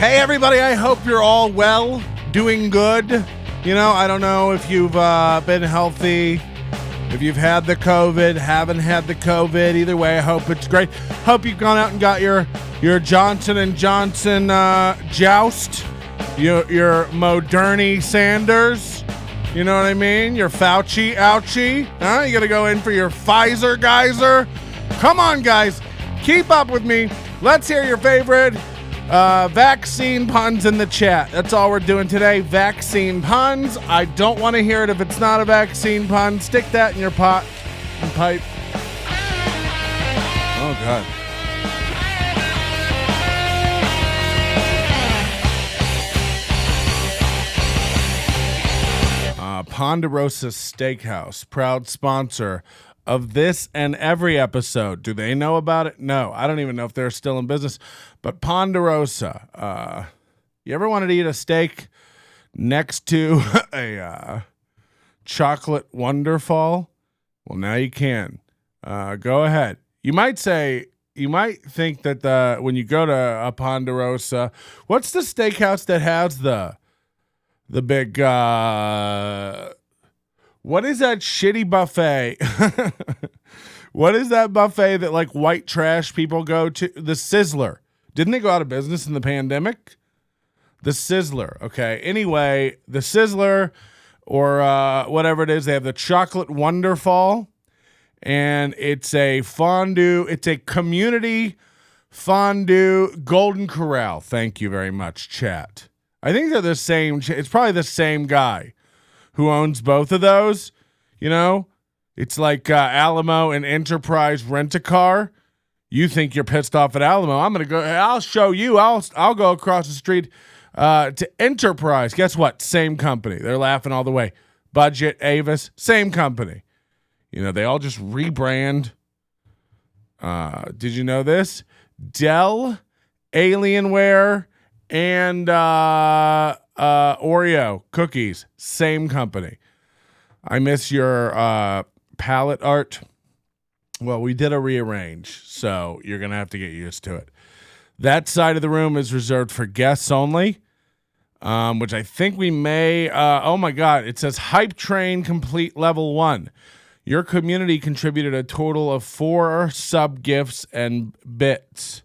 Hey, everybody, I hope you're all well, doing good. You know, I don't know if you've been healthy, if you've had the COVID, haven't had the COVID. Either way, I hope it's great. Hope you've gone out and got your Johnson & Johnson joust, your Moderna Sanders, you know what I mean? Your Fauci ouchie. Huh? You got to go in for your Pfizer geyser. Come on, guys. Keep up with me. Let's hear your favorite vaccine puns in the chat. That's all we're doing today. Vaccine puns. I don't want to hear it if it's not a vaccine pun. Stick that in your pot and pipe. Oh, God. Ponderosa Steakhouse, proud sponsor of this and every episode. Do they know about it? No, I don't even know if they're still in business. But Ponderosa, you ever wanted to eat a steak next to a chocolate Wonderfall? Well, now you can. Go ahead. You might think that when you go to a Ponderosa, what's the steakhouse that has the big what is that shitty buffet? What is that buffet that like white trash people go to? The Sizzler. Didn't they go out of business in the pandemic? The Sizzler. Okay. Anyway, the Sizzler or whatever it is, they have the chocolate Wonderfall, and it's a fondue. It's a community fondue Golden Corral. Thank you very much, chat. I think they're the same. It's probably the same guy who owns both of those. You know, it's like Alamo and Enterprise Rent-A-Car. You think you're pissed off at Alamo? I'll show you. I'll go across the street to Enterprise. Guess what? Same company. They're laughing all the way. Budget, Avis, same company. You know, they all just rebrand. Did you know this? Dell, Alienware, and Oreo cookies, same company. I miss your palette art. Well, we did a rearrange, so you're going to have to get used to it. That side of the room is reserved for guests only, which I think we may. Oh, my God. It says hypetrain complete level 1. Your community contributed a total of 4 sub-gifts and bits.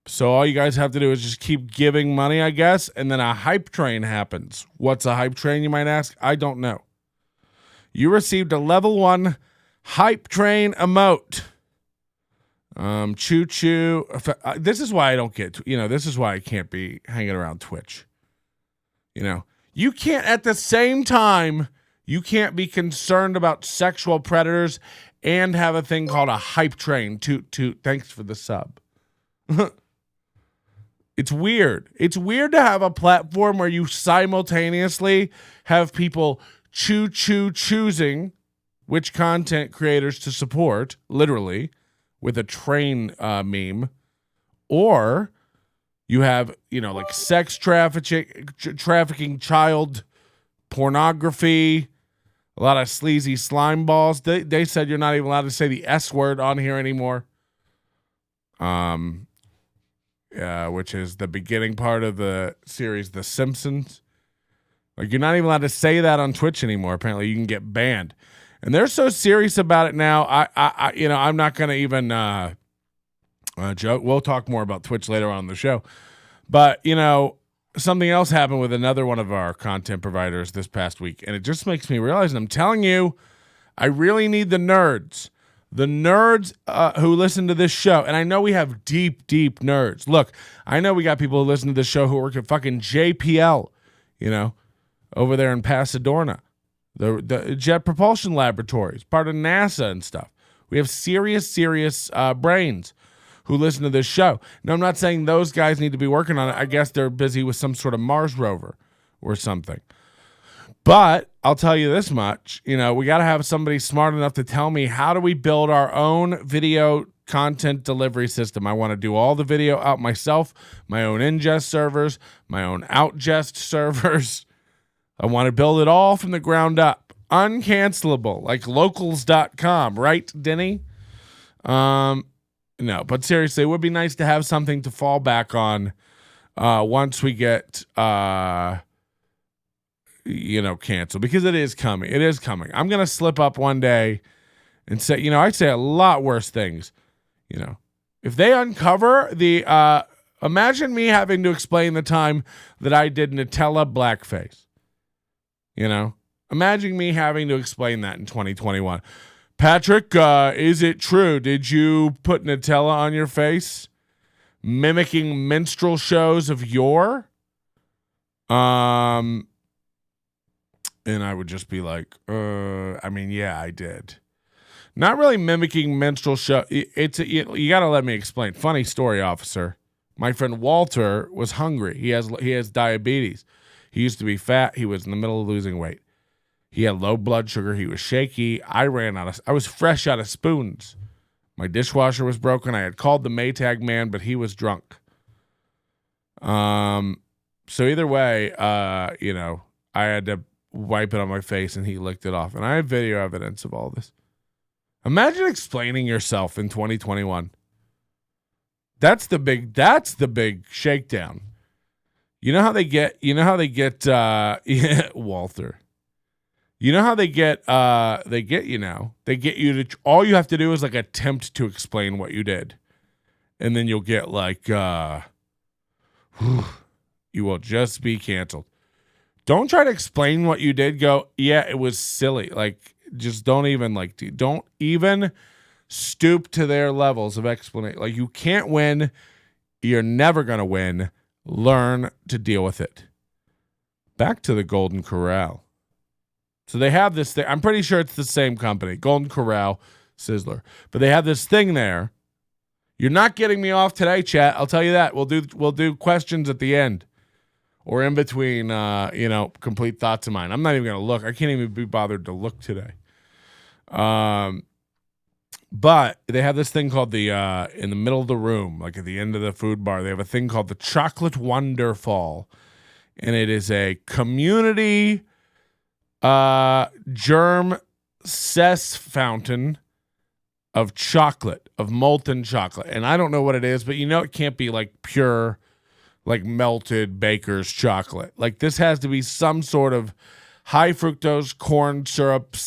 So all you guys have to do is just keep giving money, I guess, and then a hype train happens. What's a hype train, you might ask? I don't know. You received a level 1 hype train emote. Choo-choo. This is why I don't get, this is why I can't be hanging around Twitch. You can't, at the same time, you can't be concerned about sexual predators and have a thing called a hype train. Toot, thanks for the sub. It's weird. It's weird to have a platform where you simultaneously have people choosing which content creators to support, literally, with a train meme, or you have, like sex trafficking, child pornography, a lot of sleazy slime balls. They said you're not even allowed to say the S word on here anymore. Which is the beginning part of the series, The Simpsons. Like, you're not even allowed to say that on Twitch anymore. Apparently, you can get banned, and they're so serious about it now. I'm not going to even joke. We'll talk more about Twitch later on in the show, but something else happened with another one of our content providers this past week, and it just makes me realize. And I'm telling you, I really need the nerds. The nerds who listen to this show, and I know we have deep nerds. Look, I know we got people who listen to this show who work at fucking JPL, over there in Pasadena, the Jet Propulsion Laboratories, part of NASA and stuff. We have serious brains who listen to this show. Now, I'm not saying those guys need to be working on it. I guess they're busy with some sort of Mars rover or something. But I'll tell you this much, we got to have somebody smart enough to tell me, how do we build our own video content delivery system? I want to do all the video out myself, my own ingest servers, my own outgest servers. I want to build it all from the ground up. Uncancelable, like locals.com, right, Denny? No, but seriously, it would be nice to have something to fall back on once we get canceled, because it is coming. It is coming. I'm gonna slip up one day and say, I say a lot worse things. If they uncover the imagine me having to explain the time that I did Nutella blackface. Imagine me having to explain that in 2021. Patrick, is it true? Did you put Nutella on your face? Mimicking minstrel shows of yore? And I would just be like, yeah, I did. Not really mimicking minstrel show. You got to let me explain. Funny story, officer. My friend Walter was hungry. He has diabetes. He used to be fat. He was in the middle of losing weight. He had low blood sugar. He was shaky. I was fresh out of spoons. My dishwasher was broken. I had called the Maytag man, but he was drunk. So either way, I had to wipe it on my face and he licked it off. And I have video evidence of all this. Imagine explaining yourself in 2021. That's the big shakedown. You know how they get Walter. You know how they get you to, all you have to do is like attempt to explain what you did. And then you'll get like, you will just be canceled. Don't try to explain what you did. Go, yeah, it was silly. Like, just don't even stoop to their levels of explanation. Like, you can't win. You're never going to win. Learn to deal with it. Back to the Golden Corral. So they have this thing. I'm pretty sure it's the same company, Golden Corral, Sizzler. But they have this thing there. You're not getting me off today, chat. I'll tell you that. We'll do questions at the end. Or in between, complete thoughts of mine. I'm not even going to look. I can't even be bothered to look today. But they have this thing called in the middle of the room, like at the end of the food bar, they have a thing called the Chocolate Wonderfall. And it is a community germ cess fountain of chocolate, of molten chocolate. And I don't know what it is, but it can't be like pure, like melted baker's chocolate. Like, this has to be some sort of high fructose corn syrup /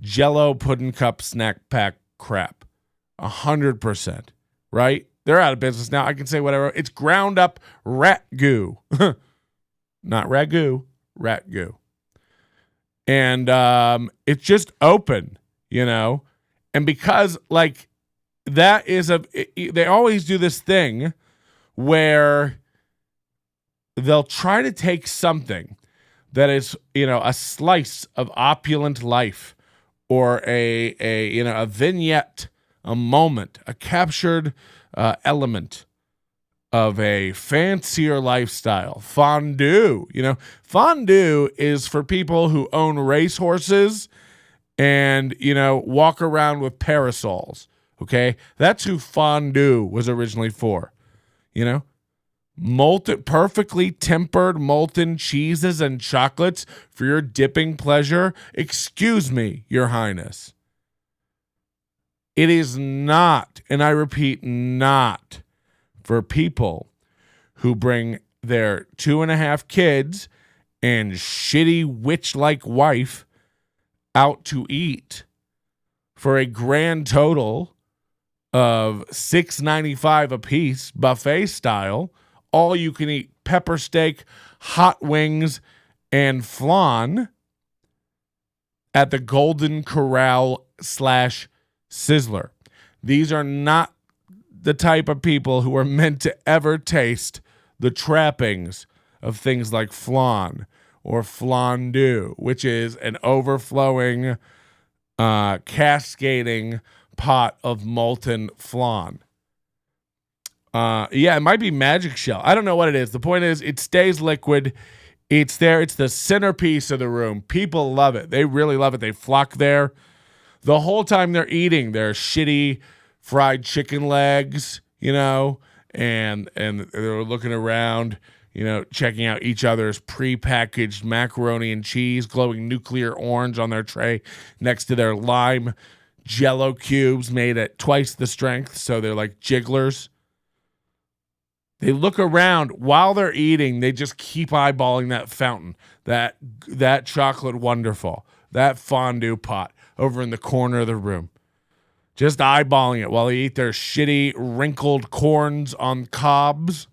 Jello pudding cup snack pack crap. 100%. Right? They're out of business now. I can say whatever. It's ground up rat goo. Not ragu, rat goo. And it's just open, And because, like, that is they always do this thing where they'll try to take something that is, a slice of opulent life, or a vignette, a moment, a captured element of a fancier lifestyle. Fondue, fondue is for people who own racehorses and, walk around with parasols. Okay. That's who fondue was originally for, molten, perfectly tempered molten cheeses and chocolates for your dipping pleasure. Excuse me, Your Highness. It is not, and I repeat, not for people who bring their 2.5 kids and shitty witch-like wife out to eat for a grand total of $6.95 a piece, buffet style, all you can eat pepper steak, hot wings, and flan at the Golden Corral / Sizzler. These are not the type of people who are meant to ever taste the trappings of things like flan or fondue, which is an overflowing, cascading pot of molten flan. It might be magic shell. I don't know what it is. The point is, it stays liquid. It's there. It's the centerpiece of the room. People love it. They really love it. They flock there. The whole time they're eating their shitty fried chicken legs, and they're looking around, checking out each other's prepackaged macaroni and cheese, glowing nuclear orange on their tray next to their lime Jello cubes made at twice the strength, so they're like jigglers. They look around while they're eating. They just keep eyeballing that fountain, that chocolate wonderful, that fondue pot over in the corner of the room. Just eyeballing it while they eat their shitty wrinkled corns on cobs,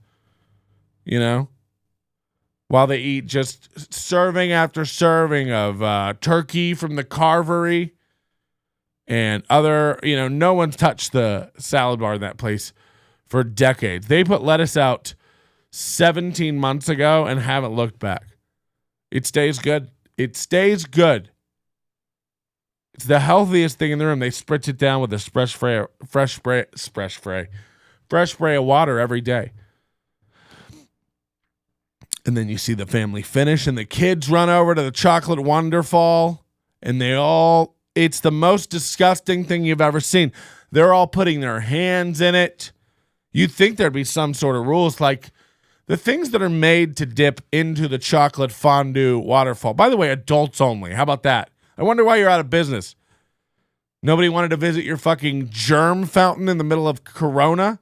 while they eat just serving after serving of turkey from the carvery and other, no one's touched the salad bar in that place for decades. They put lettuce out 17 months ago and haven't looked back. It stays good. It stays good. It's the healthiest thing in the room. They spritz it down with a fresh spray of water every day. And then you see the family finish and the kids run over to the chocolate wonderfall and it's the most disgusting thing you've ever seen. They're all putting their hands in it. You'd think there'd be some sort of rules, like the things that are made to dip into the chocolate fondue waterfall. By the way, adults only. How about that? I wonder why you're out of business. Nobody wanted to visit your fucking germ fountain in the middle of Corona?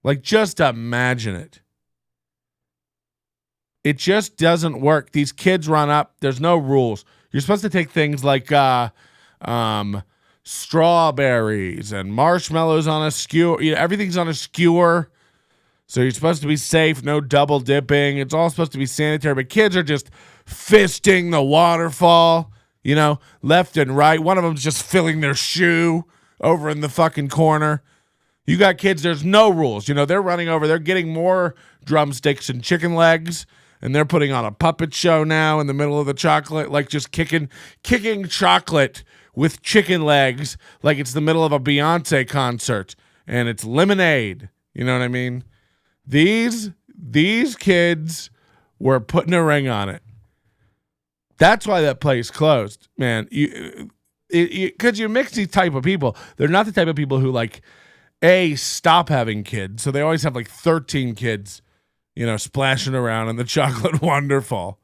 Like, just imagine it. It just doesn't work. These kids run up. There's no rules. You're supposed to take things like strawberries and marshmallows on a skewer. Everything's on a skewer. So you're supposed to be safe, no double dipping. It's all supposed to be sanitary, but kids are just fisting the waterfall, left and right. One of them's just filling their shoe over in the fucking corner. You got kids, there's no rules. They're running over. They're getting more drumsticks and chicken legs, and they're putting on a puppet show now in the middle of the chocolate, like just kicking chocolate with chicken legs like it's the middle of a Beyonce concert, and it's lemonade. You know what I mean? These kids were putting a ring on it. That's why that place closed, man. Because you mix these type of people. They're not the type of people who stop having kids. So they always have 13 kids, splashing around in the chocolate wonderfall.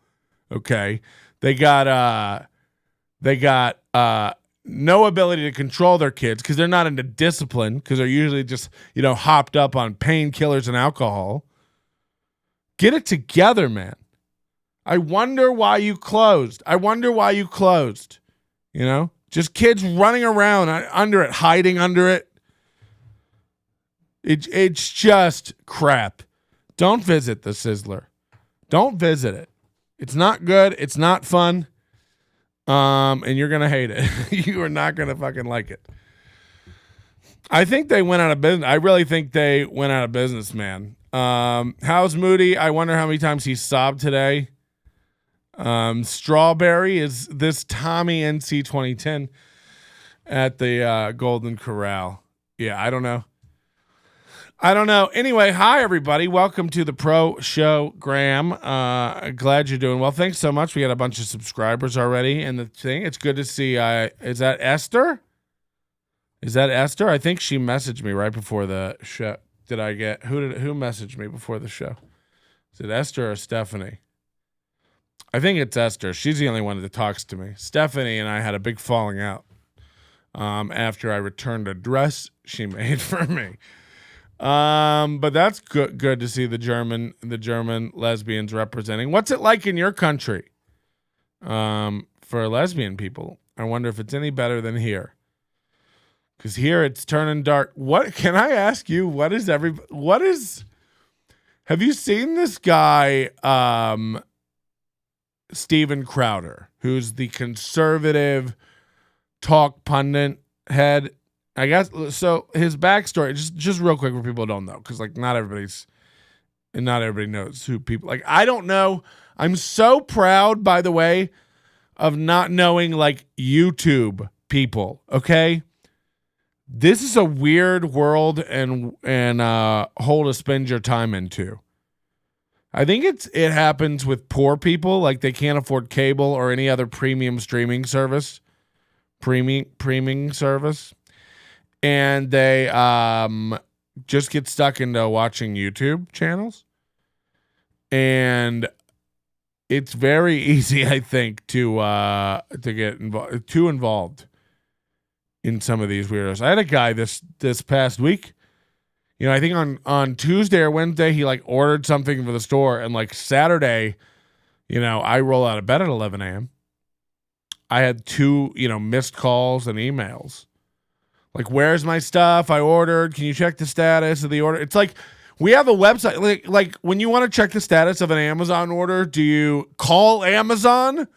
Okay. They got no ability to control their kids because they're not into discipline, because they're usually just, hopped up on painkillers and alcohol. Get it together, man. I wonder why you closed. Just kids running around under it, hiding under it. It's just crap. Don't visit the Sizzler. Don't visit it. It's not good. It's not fun. And you're going to hate it. You are not going to fucking like it. I think they went out of business. I really think they went out of business, man. How's Moody? I wonder how many times he sobbed today. Strawberry is this Tommy NC 2010 at the Golden Corral. Yeah, I don't know. Anyway, hi, everybody. Welcome to the Pro Show, Graham. Glad you're doing well. Thanks so much. We got a bunch of subscribers already. And the thing, it's good to see. Is that Esther? I think she messaged me right before the show. Who messaged me before the show? Is it Esther or Stephanie? I think it's Esther. She's the only one that talks to me. Stephanie and I had a big falling out after I returned a dress she made for me. But that's good to see the German lesbians representing. What's it like in your country for lesbian people? I wonder if it's any better than here. Because here it's turning dark. What can I ask you? Have you seen this guy, Steven Crowder, who's the conservative talk pundit head? I guess so. His backstory, just real quick for people who don't know, because not everybody knows who people like. I don't know. I'm so proud, by the way, of not knowing YouTube people. Okay, this is a weird world and hole to spend your time into. I think it happens with poor people, they can't afford cable or any other premium streaming service, premium service. And they just get stuck into watching YouTube channels. And it's very easy, I think, to get too involved in some of these weirdos. I had a guy this past week, I think on Tuesday or Wednesday, he like ordered something for the store. And like Saturday, I roll out of bed at 11 a.m. I had 2, missed calls and emails. Like, where's my stuff I ordered? Can you check the status of the order? It's like, we have a website. Like when you want to check the status of an Amazon order, do you call Amazon?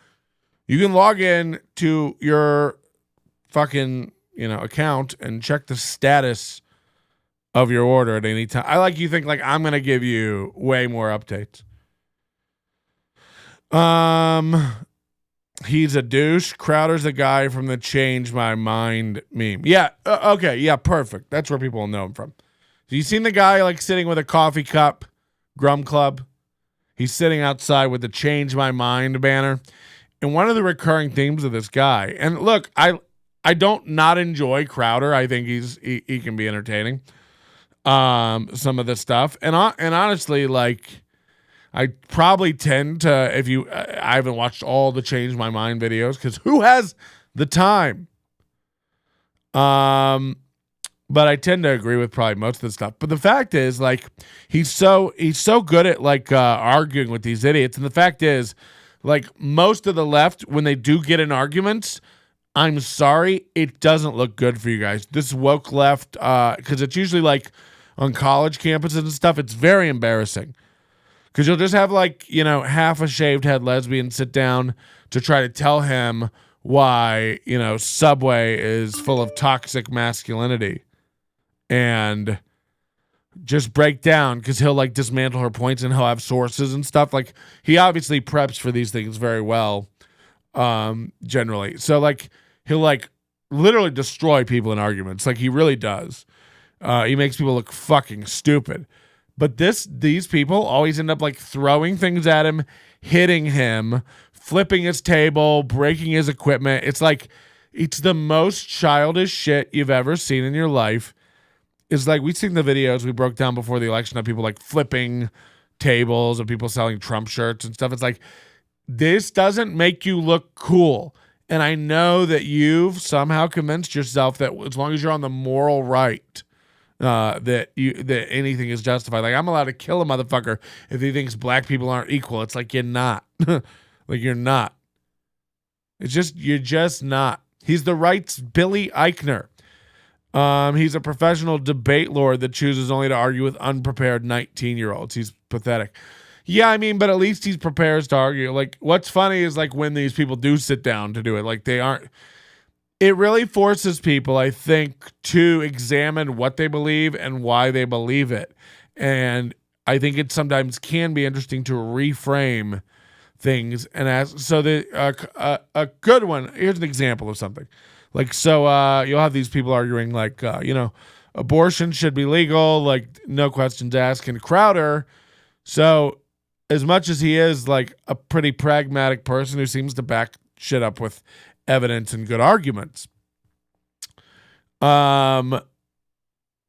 You can log in to your fucking, account and check the status of your order at any time. I like you think like I'm going to give you way more updates. He's a douche. Crowder's the guy from the Change My Mind meme. Yeah. Okay. Yeah. Perfect. That's where people will know him from. So you seen the guy like sitting with a coffee cup, Grum Club? He's sitting outside with the Change My Mind banner. And one of the recurring themes of this guy, and look, I don't not enjoy Crowder. I think he can be entertaining. Some of the stuff. And honestly, like, I probably tend to, I haven't watched all the Change My Mind videos because who has the time? But I tend to agree with probably most of the stuff. But the fact is, like, he's so good at like arguing with these idiots. And the fact is, like, most of the left, when they do get in arguments, I'm sorry, it doesn't look good for you guys. This woke left, because it's usually like on college campuses and stuff, it's very embarrassing. Because you'll just have like, half a shaved head lesbian sit down to try to tell him why, Subway is full of toxic masculinity. And just break down because he'll like dismantle her points and he'll have sources and stuff. Like he obviously preps for these things very well, generally. So like he'll like literally destroy people in arguments. Like he really does. He makes people look fucking stupid. But these people always end up like throwing things at him, hitting him, flipping his table, breaking his equipment. It's like, it's the most childish shit you've ever seen in your life. It's like, we've seen the videos we broke down before the election of people like flipping tables and people selling Trump shirts and stuff. It's like, this doesn't make you look cool. And I know that you've somehow convinced yourself that as long as you're on the moral right, that anything is justified. Like, I'm allowed to kill a motherfucker if he thinks black people aren't equal. It's like, you're not. Like, you're not. You're just not. He's the right's Billy Eichner. He's a professional debate lord that chooses only to argue with unprepared 19-year-olds. He's pathetic. Yeah, I mean, but at least he prepares to argue. Like, what's funny is like when these people do sit down to do it, like they aren't. It really forces people, I think, to examine what they believe and why they believe it. And I think it sometimes can be interesting to reframe things and ask. So a good one. Here's an example of something. Like, so you'll have these people arguing like, abortion should be legal, like no questions asked. And Crowder, so as much as he is like a pretty pragmatic person who seems to back shit up with evidence and good arguments,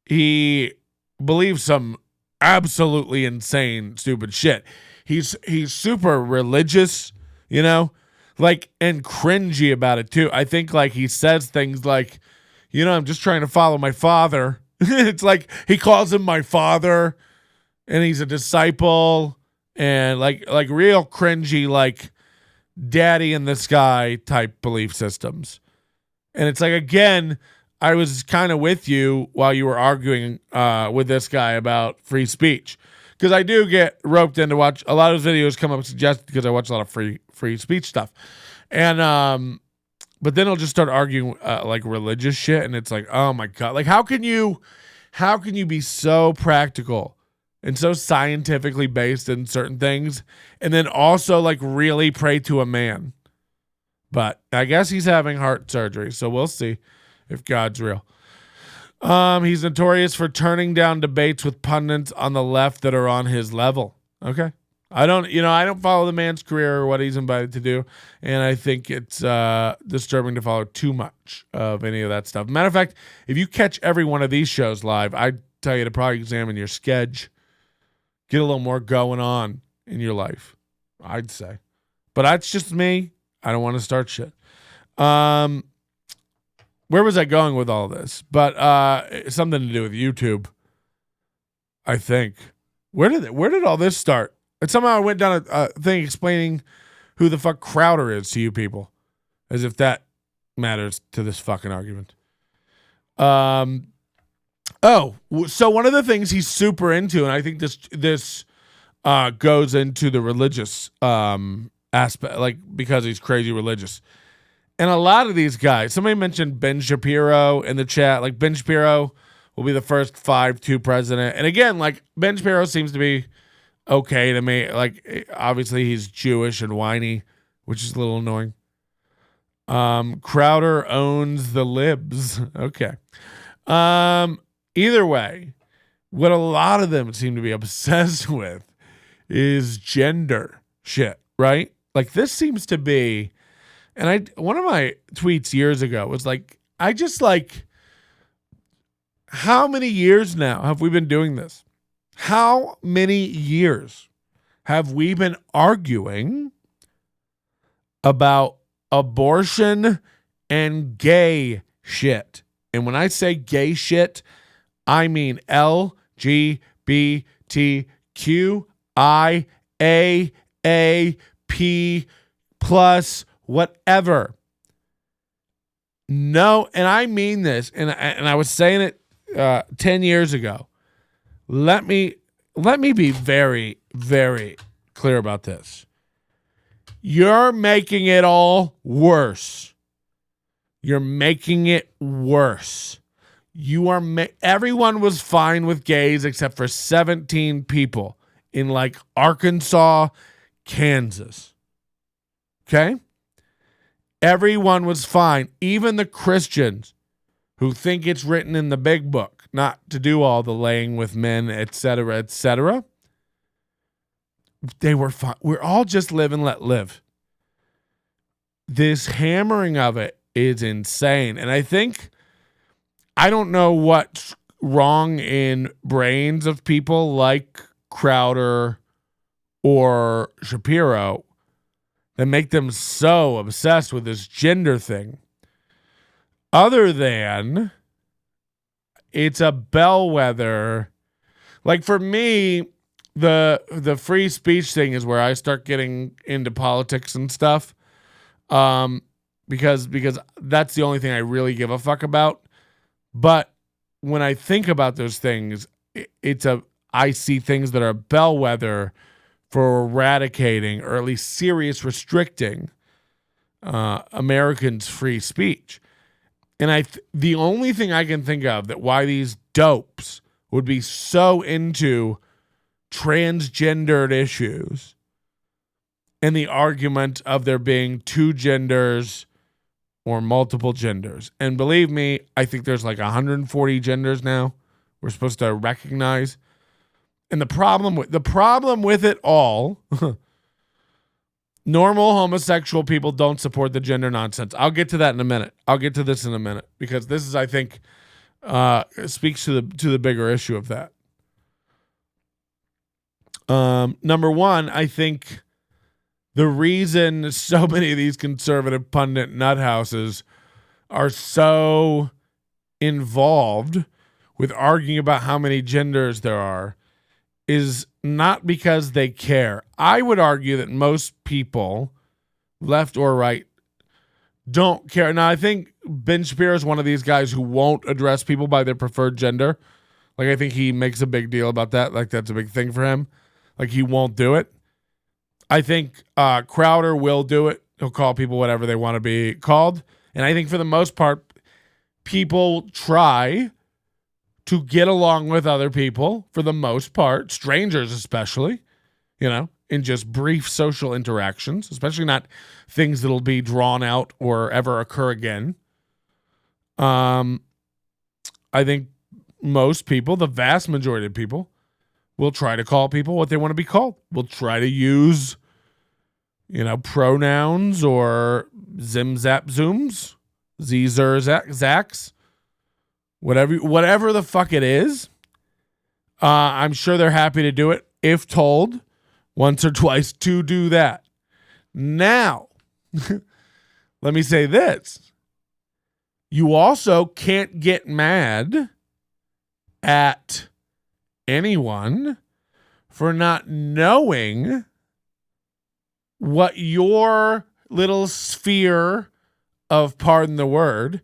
he believes some absolutely insane, stupid shit. He's super religious, like, and cringy about it too. I think like he says things like, I'm just trying to follow my father. It's like he calls him my father and he's a disciple and like real cringy, like daddy in the sky type belief systems. And it's like, again, I was kind of with you while you were arguing with this guy about free speech. Because I do get roped in to watch a lot of his videos come up suggested because I watch a lot of free speech stuff. And but then he'll just start arguing like religious shit, and it's like, oh my God. Like how can you be so practical and so scientifically based in certain things and then also like really pray to a man? But I guess he's having heart surgery, so we'll see if God's real. He's notorious for turning down debates with pundits on the left that are on his level. Okay. I don't follow the man's career or what he's invited to do. And I think it's disturbing to follow too much of any of that stuff. Matter of fact, if you catch every one of these shows live, I'd tell you to probably examine your schedule. Get a little more going on in your life, I'd say. But that's just me. I don't want to start shit. Where was I going with all this? But something to do with YouTube. I think. Where did all this start? And somehow I went down a thing explaining who the fuck Crowder is to you people, as if that matters to this fucking argument. So one of the things he's super into, and I think this goes into the religious aspect, like because he's crazy religious. And a lot of these guys, somebody mentioned Ben Shapiro in the chat, like Ben Shapiro will be the first 5'2" president. And again, like Ben Shapiro seems to be okay to me. Like obviously he's Jewish and whiny, which is a little annoying. Crowder owns the libs. Okay. Either way, what a lot of them seem to be obsessed with is gender shit, right? Like this seems to be, and one of my tweets years ago was like, I just like, how many years now have we been doing this? How many years have we been arguing about abortion and gay shit? And when I say gay shit, I mean LGBTQIAAP plus whatever. No, and I mean this, and I was saying it 10 years ago. Let me be very, very clear about this. You're making it all worse. You're making it worse. Everyone was fine with gays except for 17 people in like Arkansas, Kansas. Okay? Everyone was fine. Even the Christians who think it's written in the big book not to do all the laying with men, etc., etc. They were fine. We're all just live and let live. This hammering of it is insane. And I don't know what's wrong in brains of people like Crowder or Shapiro that make them so obsessed with this gender thing. Other than it's a bellwether. Like for me, the free speech thing is where I start getting into politics and stuff. Because that's the only thing I really give a fuck about. But when I think about those things, I see things that are a bellwether for eradicating or at least serious restricting Americans' free speech. And the only thing I can think of that why these dopes would be so into transgendered issues and the argument of there being two genders or multiple genders. And believe me, I think there's like 140 genders now we're supposed to recognize. And the problem with it all, normal homosexual people don't support the gender nonsense. I'll get to that in a minute. I'll get to this in a minute because this is, I think, speaks to the bigger issue of that. Number one, I think the reason so many of these conservative pundit nut houses are so involved with arguing about how many genders there are is not because they care. I would argue that most people, left or right, don't care. Now, I think Ben Shapiro is one of these guys who won't address people by their preferred gender. Like, I think he makes a big deal about that. Like, that's a big thing for him. Like, he won't do it. I think Crowder will do it. He'll call people whatever they want to be called. And I think for the most part, people try to get along with other people for the most part, strangers especially, in just brief social interactions, especially not things that'll be drawn out or ever occur again. I think most people, the vast majority of people, will try to call people what they want to be called. We'll try to use, pronouns or zim zap zooms, zer zacks, whatever the fuck it is. I'm sure they're happy to do it if told once or twice to do that. Now, let me say this. You also can't get mad at anyone for not knowing what your little sphere of, pardon the word,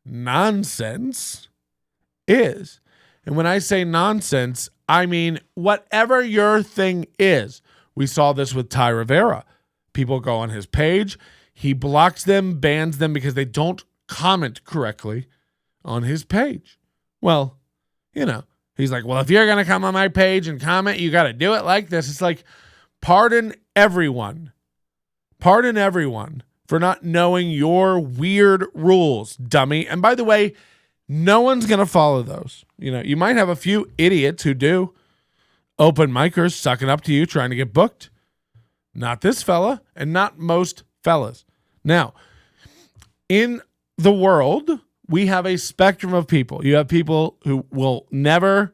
nonsense is. And when I say nonsense, I mean whatever your thing is. We saw this with Ty Rivera. People go on his page. He blocks them, bans them because they don't comment correctly on his page. Well, he's like, well, if you're going to come on my page and comment, you got to do it like this. It's like, pardon everyone. Pardon everyone for not knowing your weird rules, dummy. And by the way, no one's going to follow those. You might have a few idiots who do. Open micers sucking up to you, trying to get booked. Not this fella, and not most fellas. Now, in the world, we have a spectrum of people. You have people who will never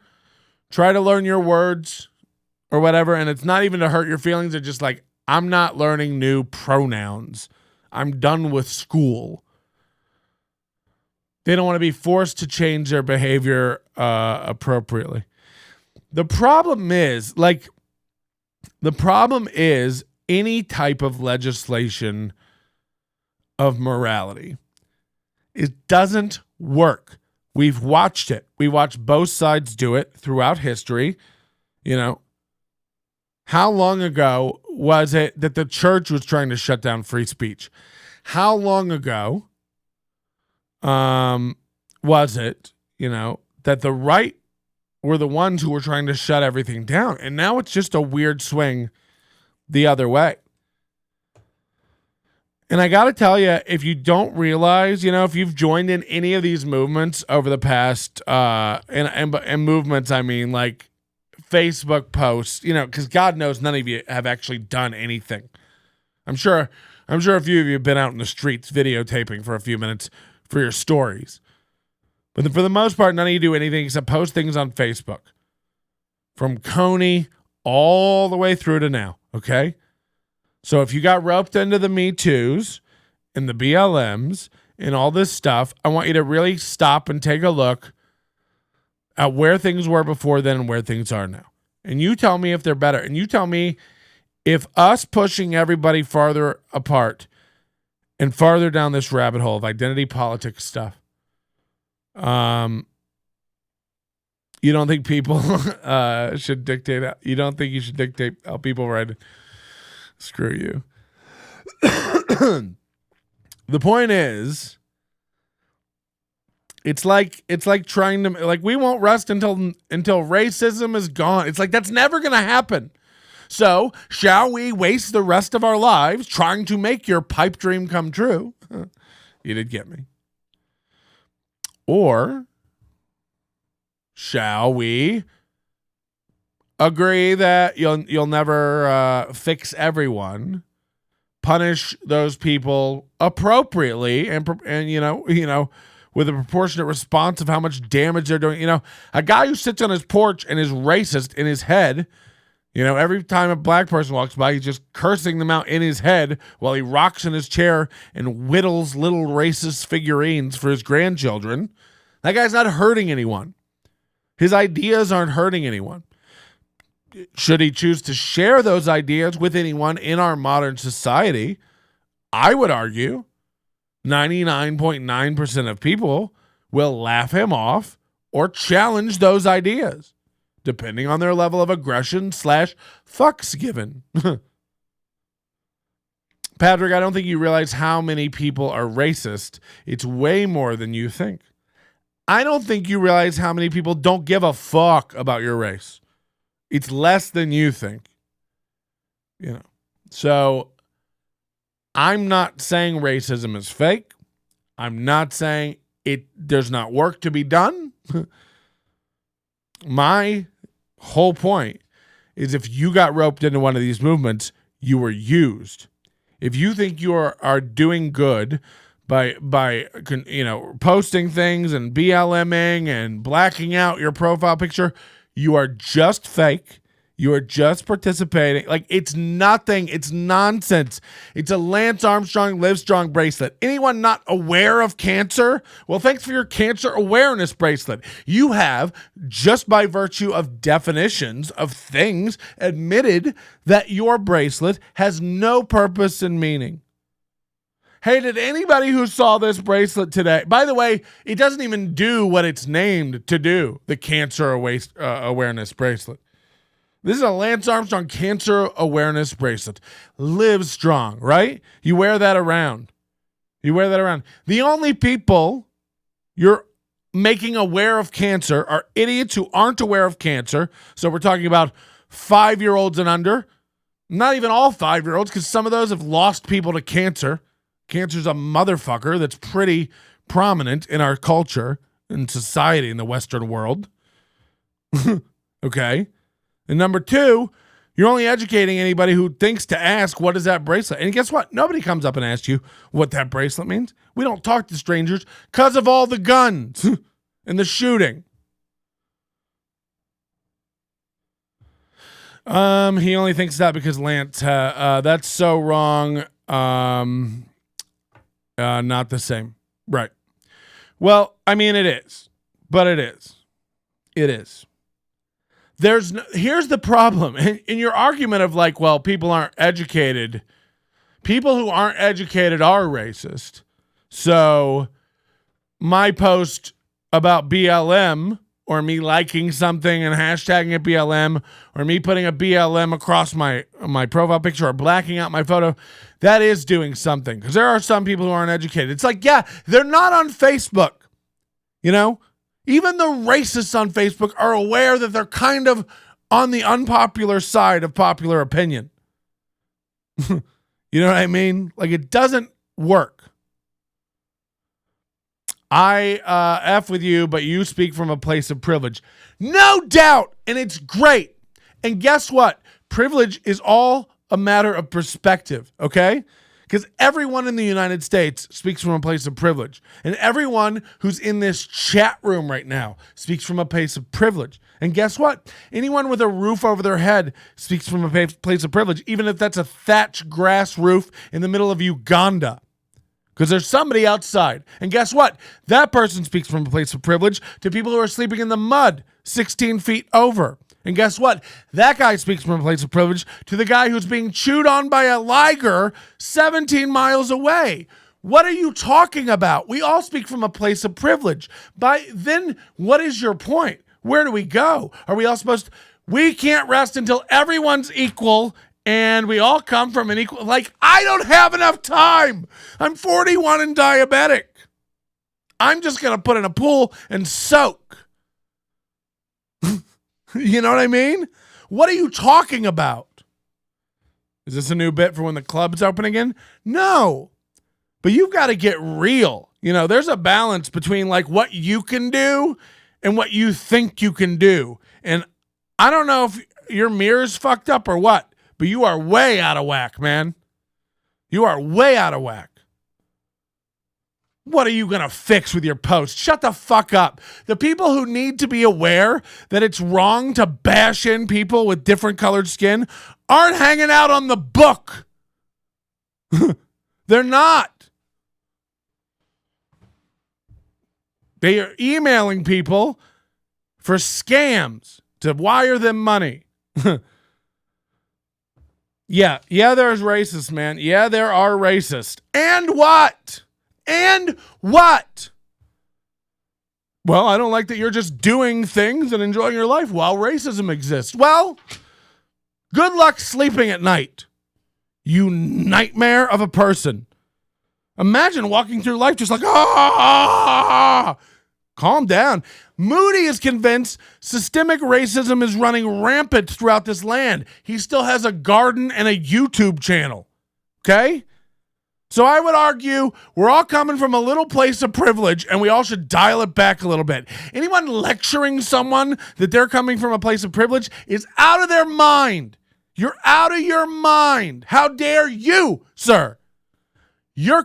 try to learn your words or whatever, and it's not even to hurt your feelings. They're just like, I'm not learning new pronouns. I'm done with school. They don't want to be forced to change their behavior appropriately. The problem is any type of legislation of morality. It doesn't work. We've watched it. We watched both sides do it throughout history. How long ago was it that the church was trying to shut down free speech? How long ago was it, that the right were the ones who were trying to shut everything down? And now it's just a weird swing the other way. And I got to tell you, if you don't realize, if you've joined in any of these movements over the past, and movements, I mean, like Facebook posts, because God knows none of you have actually done anything. I'm sure a few of you have been out in the streets videotaping for a few minutes for your stories. But for the most part, none of you do anything except post things on Facebook. From Coney all the way through to now, okay? So if you got roped into the Me Too's and the BLMs and all this stuff, I want you to really stop and take a look at where things were before then and where things are now. And you tell me if they're better. And you tell me if us pushing everybody farther apart and farther down this rabbit hole of identity politics stuff, you don't think people should dictate? You don't think you should dictate how people write? Screw you. The point is, it's like trying to, we won't rest until racism is gone. It's like, that's never going to happen. So shall we waste the rest of our lives trying to make your pipe dream come true? You did get me. Or shall we agree that you'll never fix everyone, punish those people appropriately, and with a proportionate response of how much damage they're doing? A guy who sits on his porch and is racist in his head, every time a black person walks by, he's just cursing them out in his head while he rocks in his chair and whittles little racist figurines for his grandchildren. That guy's not hurting anyone. His ideas aren't hurting anyone. Should he choose to share those ideas with anyone in our modern society, I would argue 99.9% of people will laugh him off or challenge those ideas, depending on their level of aggression / fucks given. Patrick, I don't think you realize how many people are racist. It's way more than you think. I don't think you realize how many people don't give a fuck about your race. It's less than you think. So I'm not saying racism is fake. I'm not saying there's not work to be done. My whole point is, if you got roped into one of these movements, you were used. If you think you are doing good by posting things and BLMing and blacking out your profile picture, you are just fake. You are just participating. Like, it's nothing. It's nonsense. It's a Lance Armstrong Live Strong bracelet. Anyone not aware of cancer? Well, thanks for your cancer awareness bracelet. You have, just by virtue of definitions of things, admitted that your bracelet has no purpose and meaning. Hey, did anybody who saw this bracelet today, by the way, it doesn't even do what it's named to do, the cancer awareness bracelet. This is a Lance Armstrong cancer awareness bracelet. Live strong, right? You wear that around. The only people you're making aware of cancer are idiots who aren't aware of cancer. So we're talking about 5-year-olds and under. Not even all 5-year-olds, because some of those have lost people to cancer. Cancer's a motherfucker that's pretty prominent in our culture and society in the Western world. Okay? And number 2, you're only educating anybody who thinks to ask, what is that bracelet? And guess what? Nobody comes up and asks you what that bracelet means. We don't talk to strangers because of all the guns and the shooting. He only thinks that because Lance, that's so wrong. Not the same. Right. Well, I mean, it is, but it is. It is. Here's the problem. In your argument of like, well, people aren't educated. People who aren't educated are racist. So my post about BLM or me liking something and hashtagging it BLM or me putting a BLM across my profile picture or blacking out my photo, that is doing something. Because there are some people who aren't educated. It's like, yeah, they're not on Facebook. You know? Even the racists on Facebook are aware that they're kind of on the unpopular side of popular opinion. You know what I mean? Like, it doesn't work. I F with you, but you speak from a place of privilege. No doubt. And it's great. And guess what? Privilege is all a matter of perspective, okay? Because everyone in the United States speaks from a place of privilege. And everyone who's in this chat room right now speaks from a place of privilege. And guess what? Anyone with a roof over their head speaks from a place of privilege, even if that's a thatched grass roof in the middle of Uganda. Because there's somebody outside. And guess what? That person speaks from a place of privilege to people who are sleeping in the mud 16 feet over. And guess what? That guy speaks from a place of privilege to the guy who's being chewed on by a liger 17 miles away. What are you talking about? We all speak from a place of privilege. Then what is your point? Where do we go? Are we all supposed to, we can't rest until everyone's equal and we all come from an equal, like, I don't have enough time. I'm 41 and diabetic. I'm just going to put in a pool and soak. You know what I mean? What are you talking about? Is this a new bit for when the club's open again? No. But you've got to get real. You know, there's a balance between like what you can do and what you think you can do. And I don't know if your mirror's fucked up or what, but you are way out of whack, man. You are way out of whack. What are you going to fix with your post? Shut the fuck up. The people who need to be aware that it's wrong to bash in people with different colored skin aren't hanging out on the book. They're not. They are emailing people for scams to wire them money. Yeah, there's racists, man. Yeah, there are racists. And what? And what? Well, I don't like that you're just doing things and enjoying your life while racism exists. Well, good luck sleeping at night, you nightmare of a person. Imagine walking through life just like, calm down. Moody is convinced systemic racism is running rampant throughout this land. He still has a garden and a YouTube channel. Okay? So I would argue we're all coming from a little place of privilege and we all should dial it back a little bit. Anyone lecturing someone that they're coming from a place of privilege is out of their mind. You're out of your mind. How dare you, sir? You're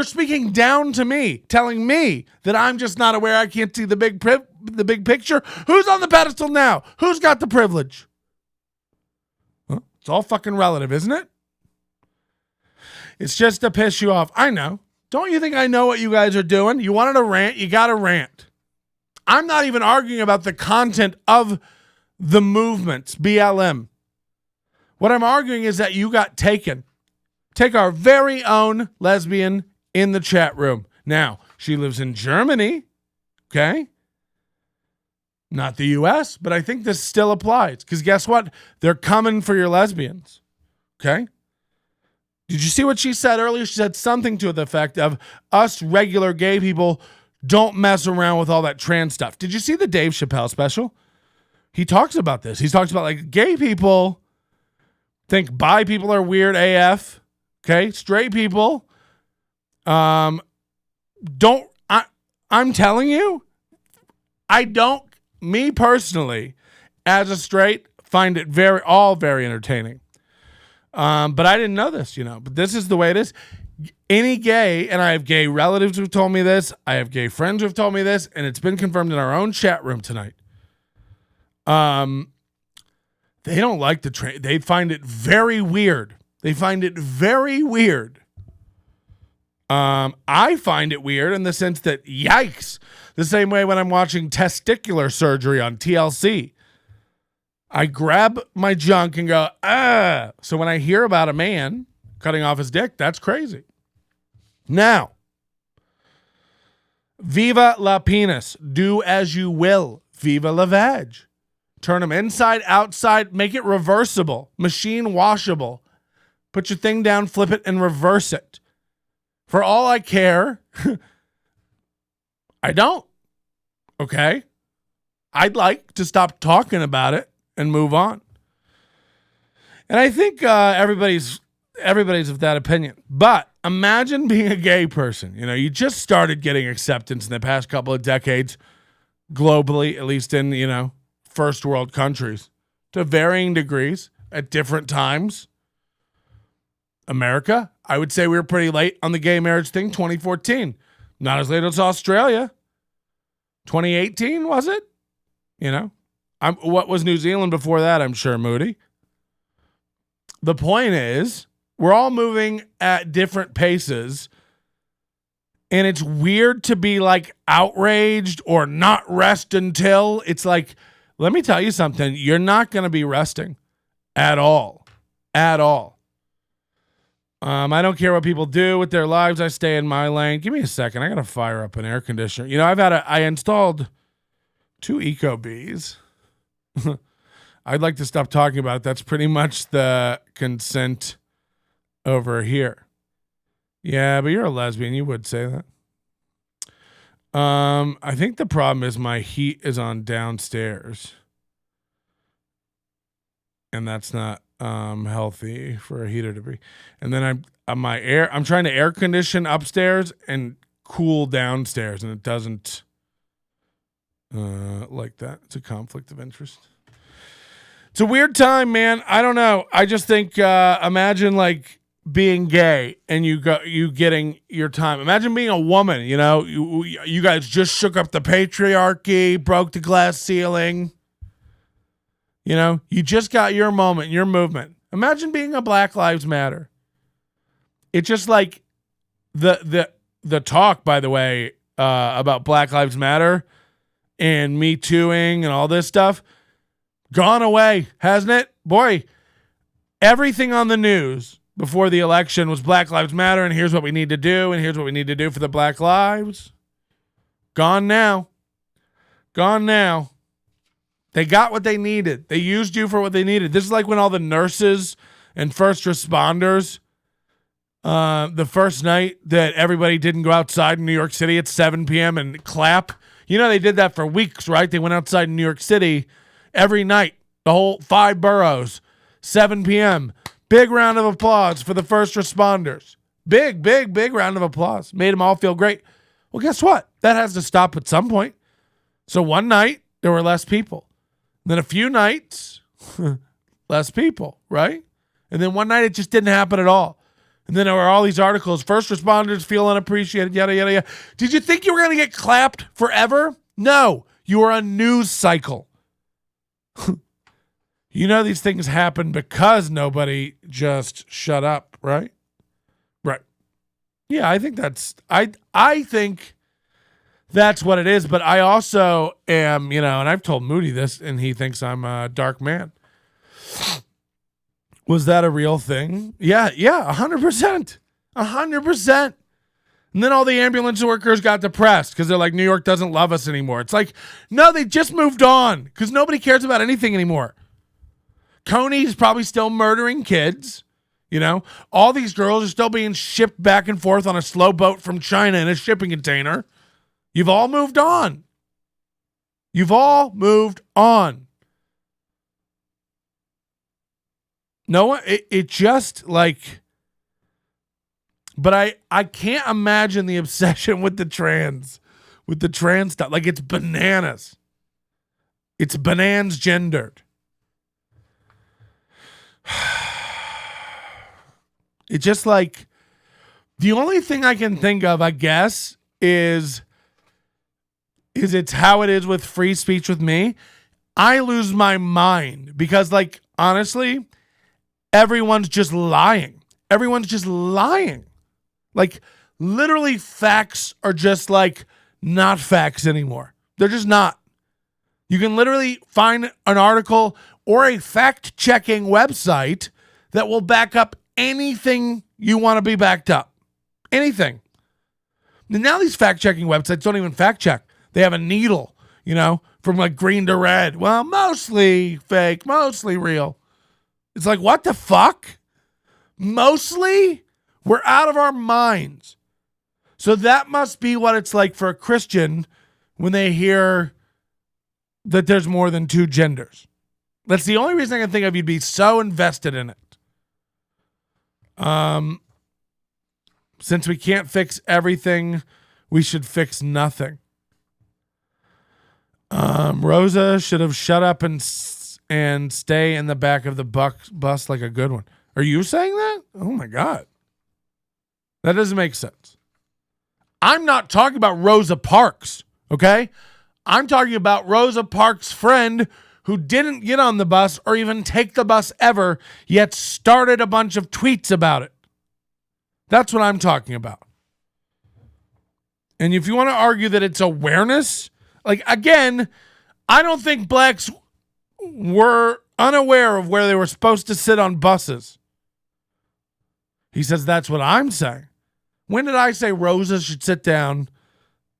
speaking down to me, telling me that I'm just not aware. I can't see the big picture. Who's on the pedestal now? Who's got the privilege? It's all fucking relative, isn't it? It's just to piss you off. I know. Don't you think I know what you guys are doing? You wanted to rant, you got to rant. I'm not even arguing about the content of the movements, BLM. What I'm arguing is that you got taken. Take our very own lesbian in the chat room. Now, she lives in Germany, okay? Not the U.S., but I think this still applies. Because guess what? They're coming for your lesbians, okay? Did you see what she said earlier? She said something to the effect of us regular gay people don't mess around with all that trans stuff. Did you see the Dave Chappelle special? He talks about this. He talks about like gay people think bi people are weird AF. Okay. Straight people. I'm telling you, me personally, as a straight, find it very entertaining. But I didn't know this, but this is the way it is. Any gay, and I have gay relatives who've told me this, I have gay friends who've told me this, and it's been confirmed in our own chat room tonight. They don't like the train. They find it very weird. I find it weird in the sense that, yikes, the same way when I'm watching testicular surgery on TLC. I grab my junk and go, ah. So when I hear about a man cutting off his dick, that's crazy. Now, viva la penis. Do as you will. Viva la vag. Turn them inside, outside. Make it reversible. Machine washable. Put your thing down, flip it, and reverse it. For all I care, I don't. Okay? I'd like to stop talking about it and move on. And I think everybody's of that opinion. But imagine being a gay person. You just started getting acceptance in the past couple of decades globally, at least in, first world countries, to varying degrees at different times. America, I would say we were pretty late on the gay marriage thing, 2014. Not as late as Australia. 2018, was it? What was New Zealand before that? I'm sure, Moody. The point is, we're all moving at different paces, and it's weird to be like outraged or not rest until. It's like, let me tell you something. You're not going to be resting at all. At all. I don't care what people do with their lives. I stay in my lane. Give me a second. I got to fire up an air conditioner. I installed 2 Ecobees. I'd like to stop talking about it. That's pretty much the consent over here. Yeah, but you're a lesbian. You would say that. I think the problem is my heat is on downstairs. And that's not healthy for a heater to be. And then I'm trying to air condition upstairs and cool downstairs, and it doesn't like that. It's a conflict of interest. It's a weird time, man. I don't know. I just think imagine like being gay and you getting your time. Imagine being a woman, you guys just shook up the patriarchy, broke the glass ceiling. You just got your moment, your movement. Imagine being a Black Lives Matter. It's just like the talk, by the way, about Black Lives Matter and Me Tooing and all this stuff, gone away, hasn't it? Boy, everything on the news before the election was Black Lives Matter, and here's what we need to do, and here's what we need to do for the Black lives. Gone now. Gone now. They got what they needed. They used you for what they needed. This is like when all the nurses and first responders, the first night that everybody didn't go outside in New York City at 7 p.m. and clap. They did that for weeks, right? They went outside in New York City every night, the whole 5 boroughs, 7 p.m. Big round of applause for the first responders. Big round of applause. Made them all feel great. Well, guess what? That has to stop at some point. So one night, there were less people. Then a few nights, less people, right? And then one night it just didn't happen at all. And then there were all these articles, first responders feel unappreciated, yada, yada, yada. Did you think you were going to get clapped forever? No, you are a news cycle. these things happen because nobody just shut up, right? Right. Yeah, I think I think that's what it is, but I also am, and I've told Moody this, and he thinks I'm a dark man. Was that a real thing? Yeah, 100%. 100%. And then all the ambulance workers got depressed because they're like, New York doesn't love us anymore. It's like, no, they just moved on because nobody cares about anything anymore. Coney's probably still murdering kids. All these girls are still being shipped back and forth on a slow boat from China in a shipping container. You've all moved on. You've all moved on. No, it just like, but I can't imagine the obsession with the trans stuff. Like, it's bananas. It's bananas gendered. It's just like, the only thing I can think of, I guess, is it's how it is with free speech with me. I lose my mind because, like, honestly, everyone's just lying. Everyone's just lying. Like, literally, facts are just, like, not facts anymore. They're just not. You can literally find an article or a fact-checking website that will back up anything you want to be backed up. Anything. And now these fact-checking websites don't even fact-check. They have a needle, from like green to red. Well, mostly fake, mostly real. It's like, what the fuck? Mostly? We're out of our minds. So that must be what it's like for a Christian when they hear that there's more than two genders. That's the only reason I can think of you'd be so invested in it. Since we can't fix everything, we should fix nothing. Rosa should have shut up and stay in the back of the bus like a good one. Are you saying that? Oh my God. That doesn't make sense. I'm not talking about Rosa Parks, okay? I'm talking about Rosa Parks' friend who didn't get on the bus or even take the bus ever, yet started a bunch of tweets about it. That's what I'm talking about. And if you want to argue that it's awareness, like, again, I don't think blacks were unaware of where they were supposed to sit on buses. He says that's what I'm saying. When did I say Rosa should sit down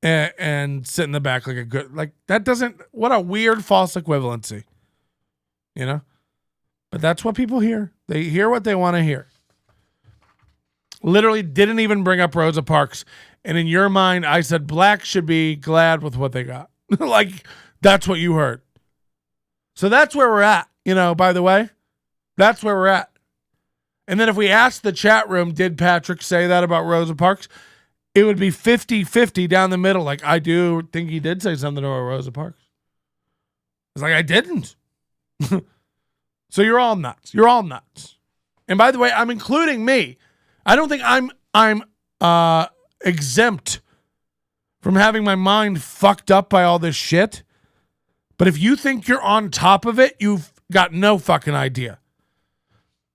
and sit in the back like a good, like, that doesn't, what a weird false equivalency, But that's what people hear. They hear what they want to hear. Literally didn't even bring up Rosa Parks. And in your mind, I said blacks should be glad with what they got. Like, that's what you heard. So that's where we're at, by the way. That's where we're at. And then if we asked the chat room, did Patrick say that about Rosa Parks? It would be 50-50 down the middle. Like, I do think he did say something about Rosa Parks. It's like, I didn't. So you're all nuts. You're all nuts. And by the way, I'm including me. I don't think I'm exempt from having my mind fucked up by all this shit. But if you think you're on top of it, you've got no fucking idea.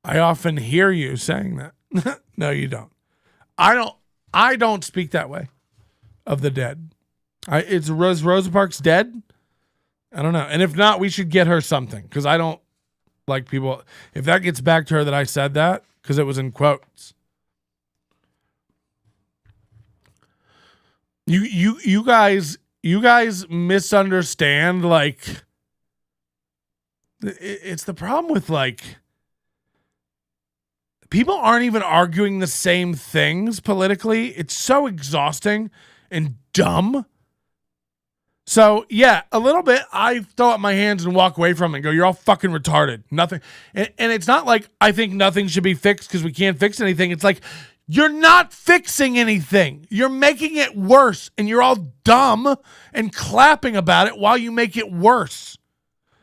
I often hear you saying that. No, you don't. I don't speak that way of the dead. Is Rosa Parks dead? I don't know. And if not, we should get her something, because I don't like people. If that gets back to her that I said that, because it was in quotes. You guys misunderstand, like, it's the problem with, like, people aren't even arguing the same things politically. It's so exhausting and dumb. So, yeah, a little bit, I throw up my hands and walk away from it and go, you're all fucking retarded. Nothing. And it's not like I think nothing should be fixed because we can't fix anything. It's like, you're not fixing anything. You're making it worse, and you're all dumb and clapping about it while you make it worse.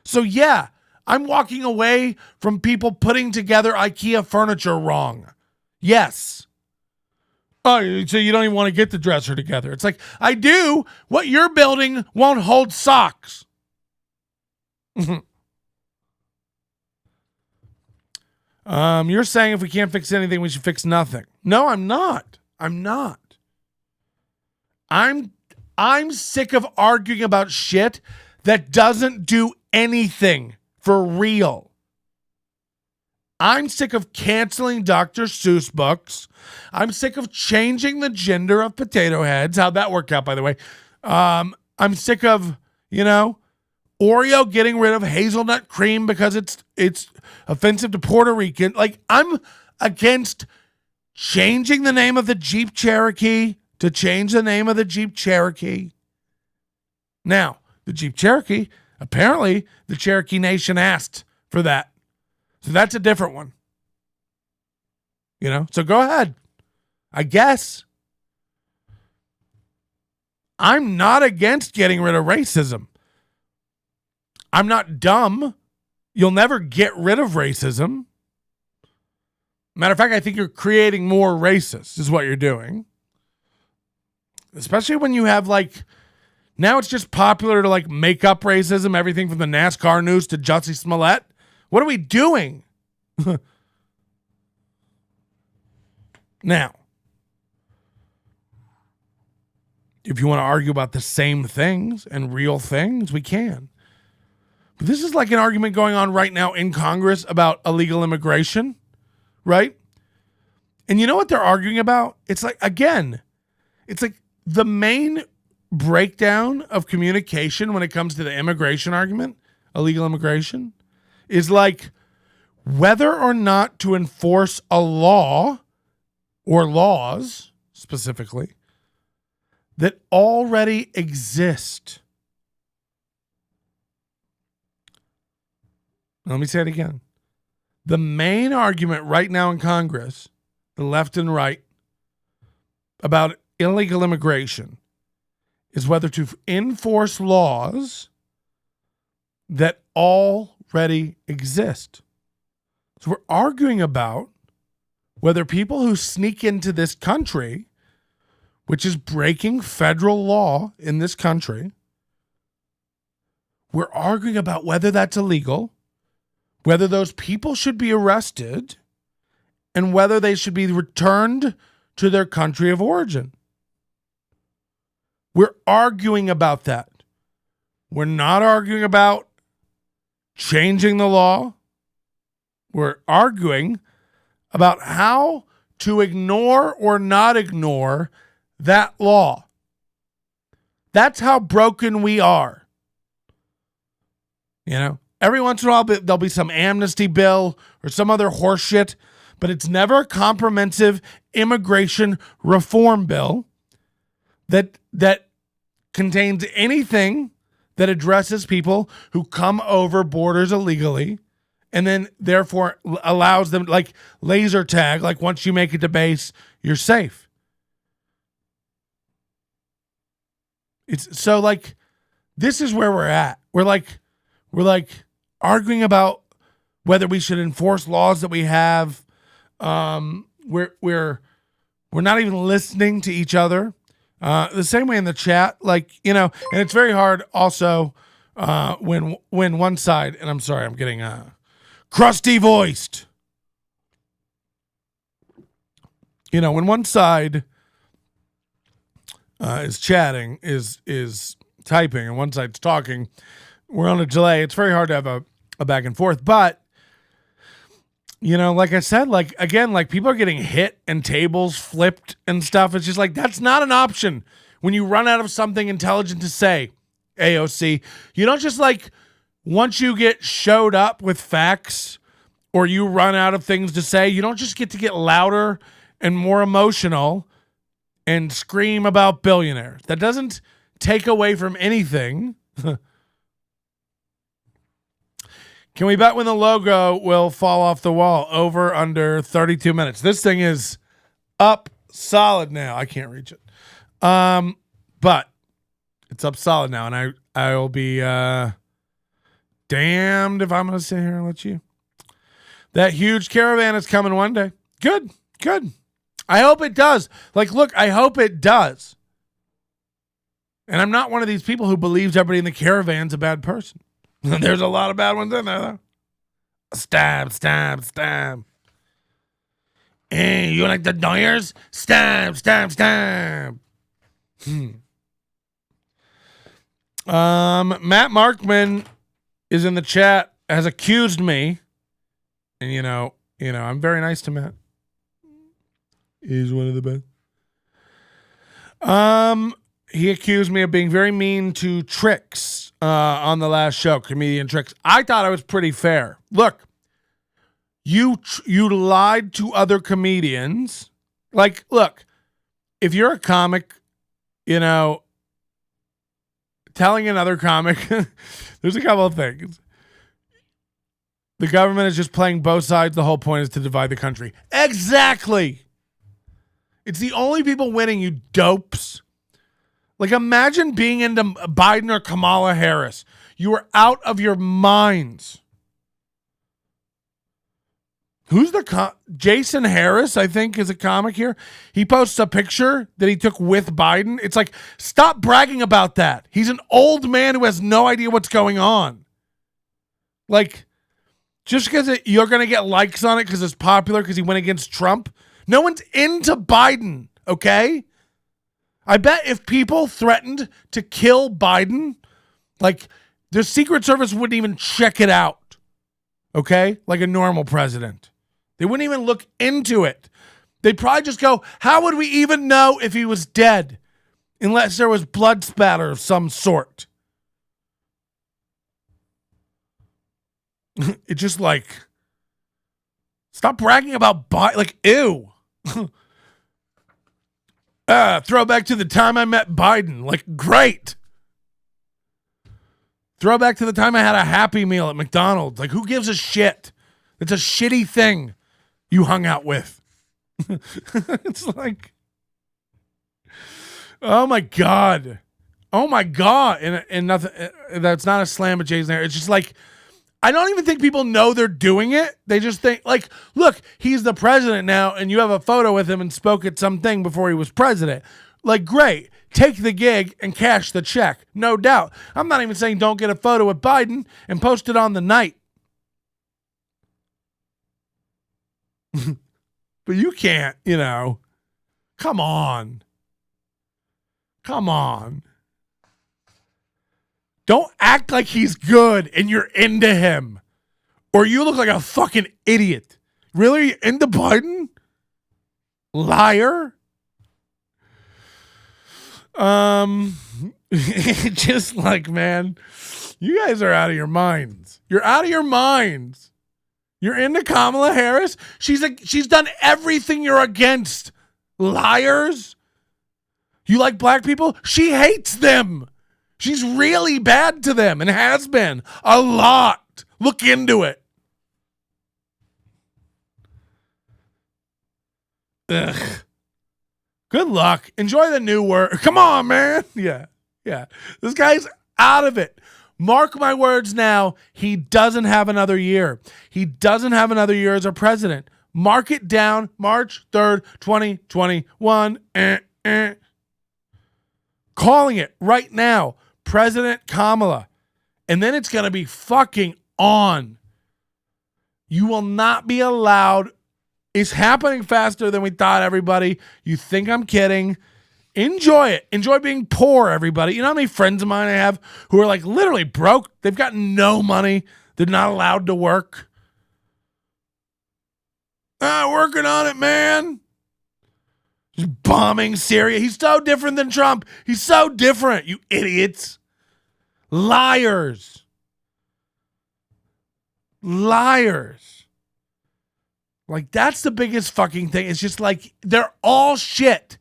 So, yeah, I'm walking away from people putting together IKEA furniture wrong. Yes. Oh, so you don't even want to get the dresser together. It's like, I do. What you're building won't hold socks. You're saying if we can't fix anything, we should fix nothing. No, I'm not. I'm sick of arguing about shit that doesn't do anything for real. I'm sick of canceling Dr. Seuss books. I'm sick of changing the gender of potato heads. How'd that work out, by the way? I'm sick of, Oreo getting rid of hazelnut cream because it's offensive to Puerto Rican. Like, I'm against changing the name of the Jeep Cherokee to change the name of the Jeep Cherokee. Now, the Jeep Cherokee, apparently the Cherokee Nation asked for that. So that's a different one. So go ahead. I guess. I'm not against getting rid of racism. I'm not dumb. You'll never get rid of racism. Matter of fact, I think you're creating more racists is what you're doing. Especially when you have now it's just popular to make up racism, everything from the NASCAR news to Jussie Smollett. What are we doing? Now, if you want to argue about the same things and real things, we can. But this is like an argument going on right now in Congress about illegal immigration, right? And you know what they're arguing about? It's the main breakdown of communication when it comes to the immigration argument, illegal immigration, is whether or not to enforce a law or laws specifically that already exist. Let me say it again. The main argument right now in Congress, the left and right, about illegal immigration is whether to enforce laws that already exist. So we're arguing about whether people who sneak into this country, which is breaking federal law in this country, we're arguing about whether that's illegal, whether those people should be arrested, and whether they should be returned to their country of origin. We're arguing about that. We're not arguing about changing the law. We're arguing about how to ignore or not ignore that law. That's how broken we are. Every once in a while there'll be some amnesty bill or some other horse shit, but it's never a comprehensive immigration reform bill that contains anything that addresses people who come over borders illegally and then therefore allows them laser tag, once you make it to base, you're safe. It's so this is where we're at. We're arguing about whether we should enforce laws that we have. We're not even listening to each other. The same way in the chat, and it's very hard also when one side, and I'm sorry, I'm getting crusty voiced. When one side is chatting, is typing, and one side's talking, we're on a delay. It's very hard to have a back and forth, but like I said, people are getting hit and tables flipped and stuff. It's just that's not an option when you run out of something intelligent to say, AOC. You don't just once you get showed up with facts or you run out of things to say, you don't just get to get louder and more emotional and scream about billionaires. That doesn't take away from anything. Can we bet when the logo will fall off the wall? Over under 32 minutes. This thing is up solid now. I can't reach it. But it's up solid now, and I will be damned if I'm going to sit here and let you. That huge caravan is coming one day. Good. I hope it does. Look, I hope it does. And I'm not one of these people who believes everybody in the caravan's a bad person. There's a lot of bad ones in there, though. Stab. Hey, you like the doyers? Stamp, stamp, stamp. Matt Markman is in the chat, has accused me, and you know, I'm very nice to Matt. He's one of the best. He accused me of being very mean to Trix on the last show, comedian Trix. I thought I was pretty fair. Look, you lied to other comedians. Like, look, if you're a comic, telling another comic, there's a couple of things. The government is just playing both sides. The whole point is to divide the country. Exactly. It's the only people winning, you dopes. Like, imagine being into Biden or Kamala Harris. You are out of your minds. Who's Jason Harris, I think, is a comic here. He posts a picture that he took with Biden. It's like, stop bragging about that. He's an old man who has no idea what's going on. Like, just because you're going to get likes on it because it's popular because he went against Trump. No one's into Biden, okay? I bet if people threatened to kill Biden, like, the Secret Service wouldn't even check it out, okay? Like a normal president. They wouldn't even look into it. They'd probably just go, how would we even know if he was dead? Unless there was blood spatter of some sort. It's just like, stop bragging about Biden. Like, ew. Throwback to the time I met Biden. Like, great. Throwback to the time I had a Happy Meal at McDonald's. Like, who gives a shit? It's a shitty thing you hung out with. It's like, oh my God. Oh my God. And nothing, that's not a slam at Jason Harris. It's just like, I don't even think people know they're doing it. They just think, like, look, he's the president now, and you have a photo with him and spoke at something before he was president. Like, great. Take the gig and cash the check. No doubt. I'm not even saying don't get a photo with Biden and post it on the night. But you can't, Come on. Come on. Don't act like he's good and you're into him. Or you look like a fucking idiot. Really? Into Biden? Liar? Just like, man, you guys are out of your minds. You're out of your minds. You're into Kamala Harris? She's done everything you're against. Liars? You like black people? She hates them. She's really bad to them and has been a lot. Look into it. Ugh. Good luck. Enjoy the new word. Come on, man. Yeah. This guy's out of it. Mark my words now. He doesn't have another year. He doesn't have another year as a president. Mark it down. March 3rd, 2021. Calling it right now. President Kamala. And then it's going to be fucking on. You will not be allowed. It's happening faster than we thought, everybody. You think I'm kidding. Enjoy it. Enjoy being poor, everybody. You know how many friends of mine I have who are like literally broke? They've got no money. They're not allowed to work. Working on it, man. Just bombing Syria. He's so different than Trump. He's so different, you idiots. Liars. Like, that's the biggest fucking thing. It's just like, they're all shit.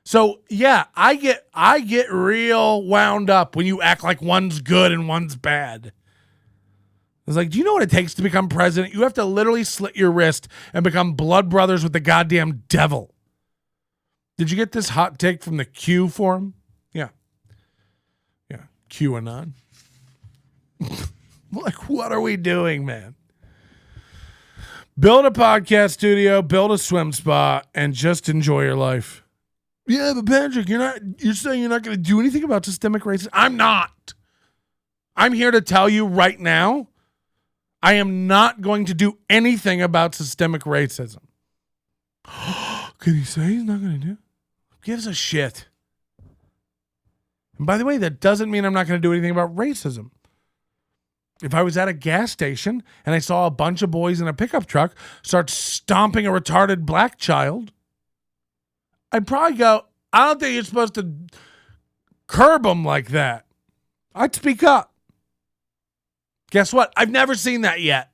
So yeah, I get real wound up when you act like one's good and one's bad. It's like, do you know what it takes to become president? You have to literally slit your wrist and become blood brothers with the goddamn devil. Did you get this hot take from the Q forum? Yeah. QAnon. Like, what are we doing, man? Build a podcast studio, build a swim spa, and just enjoy your life. Yeah, but Patrick, you're saying you're not going to do anything about systemic racism? I'm not. I'm here to tell you right now, I am not going to do anything about systemic racism. Can he say he's not going to do it? Who gives a shit? And by the way, that doesn't mean I'm not going to do anything about racism. If I was at a gas station and I saw a bunch of boys in a pickup truck start stomping a retarded black child, I'd probably go, I don't think you're supposed to curb them like that. I'd speak up. Guess what? I've never seen that yet.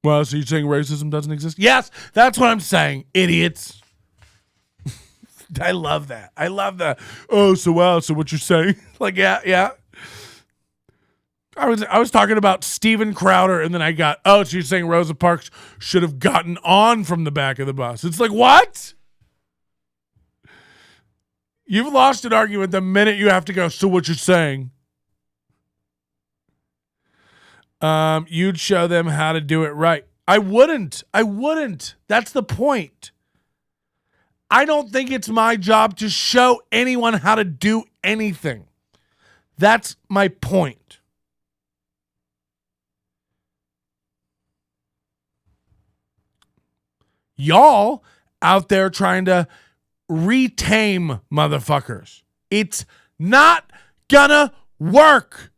Well, so you're saying racism doesn't exist? Yes, that's what I'm saying, idiots. I love that. I love that. Oh, so what you're saying? Like, yeah. I was talking about Steven Crowder, and then I got, so you're saying Rosa Parks should have gotten on from the back of the bus. It's like, what? You've lost an argument the minute you have to go, so what you're saying? You'd show them how to do it right. I wouldn't. That's the point. I don't think it's my job to show anyone how to do anything. That's my point. Y'all out there trying to retame motherfuckers. It's not gonna work.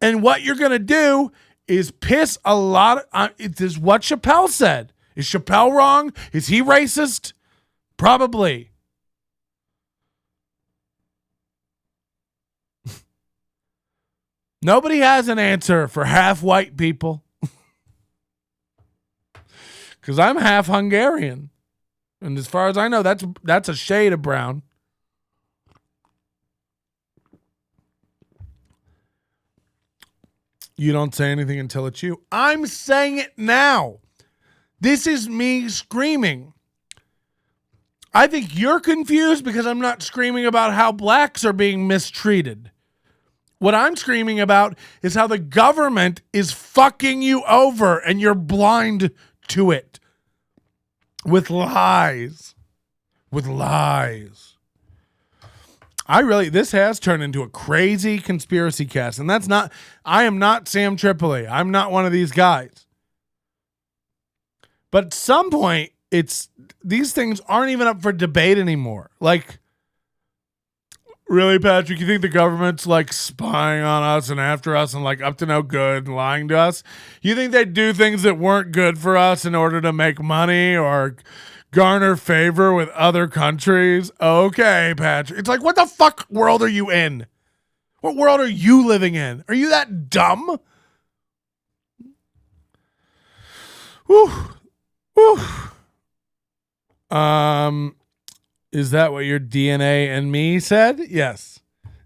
And what you're going to do is piss a lot of... This is what Chappelle said. Is Chappelle wrong? Is he racist? Probably. Nobody has an answer for half white people. Because I'm half Hungarian. And as far as I know, that's a shade of brown. You don't say anything until it's you. I'm saying it now. This is me screaming. I think you're confused because I'm not screaming about how blacks are being mistreated. What I'm screaming about is how the government is fucking you over and you're blind to it. With lies. This has turned into a crazy conspiracy cast. And I am not Sam Tripoli. I'm not one of these guys. But at some point, these things aren't even up for debate anymore. Like, really, Patrick, you think the government's like spying on us and after us and like up to no good and lying to us? You think they do things that weren't good for us in order to make money or garner favor with other countries? Okay, Patrick. It's like, what the fuck world are you in? What world are you living in? Are you that dumb? Whew. Is that what your DNA and me said? Yes.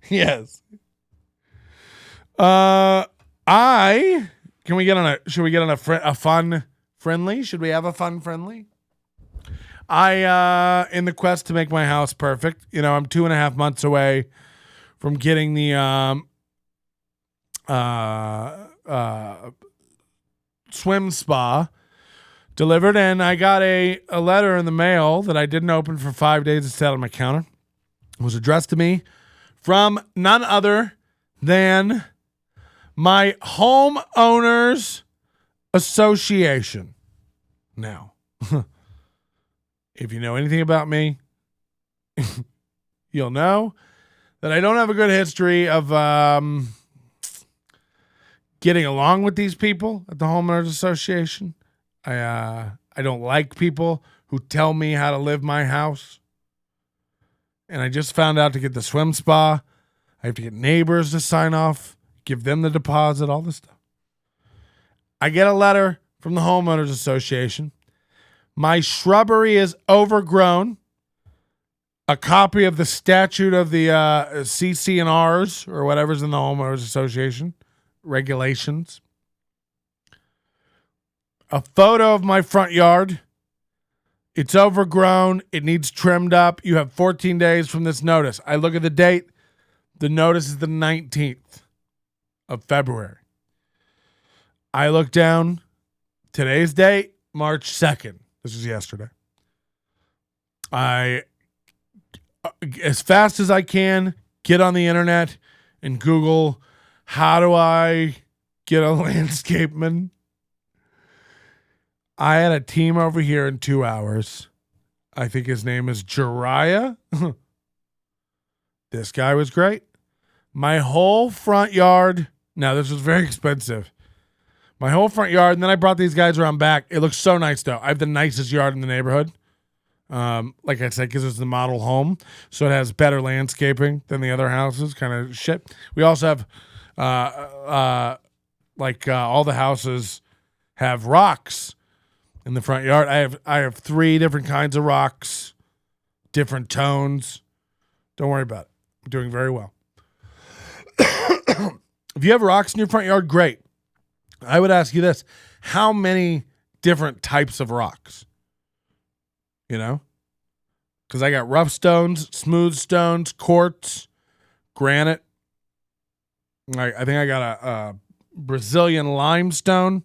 Should we get on a fun friendly? Should we have a fun friendly? In the quest to make my house perfect, I'm 2.5 months away from getting the swim spa delivered, and I got a letter in the mail that I didn't open for 5 days. It sat on my counter. It was addressed to me from none other than my homeowners association. Now, if you know anything about me, you'll know that I don't have a good history of getting along with these people at the homeowners association. I don't like people who tell me how to live my house. And I just found out to get the swim spa, I have to get neighbors to sign off, give them the deposit, all this stuff. I get a letter from the homeowners association. My shrubbery is overgrown. A copy of the statute of the CC&Rs or whatever's in the homeowners association regulations. A photo of my front yard. It's overgrown. It needs trimmed up. You have 14 days from this notice. I look at the date. The notice is the 19th of February. I look down. Today's date, March 2nd. This was yesterday. I, as fast as I can, get on the internet and Google, how do I get a landscapeman? I had a team over here in 2 hours. I think his name is Jariah. This guy was great. My whole front yard. Now, this was very expensive. My whole front yard, and then I brought these guys around back. It looks so nice, though. I have the nicest yard in the neighborhood. Like I said, because it's the model home, so it has better landscaping than the other houses. Kind of shit. We also have, all the houses have rocks in the front yard. I have 3 different kinds of rocks, different tones. Don't worry about it. I'm doing very well. If you have rocks in your front yard, great. I would ask you this: how many different types of rocks? You know, because I got rough stones, smooth stones, quartz, granite. I think I got a Brazilian limestone.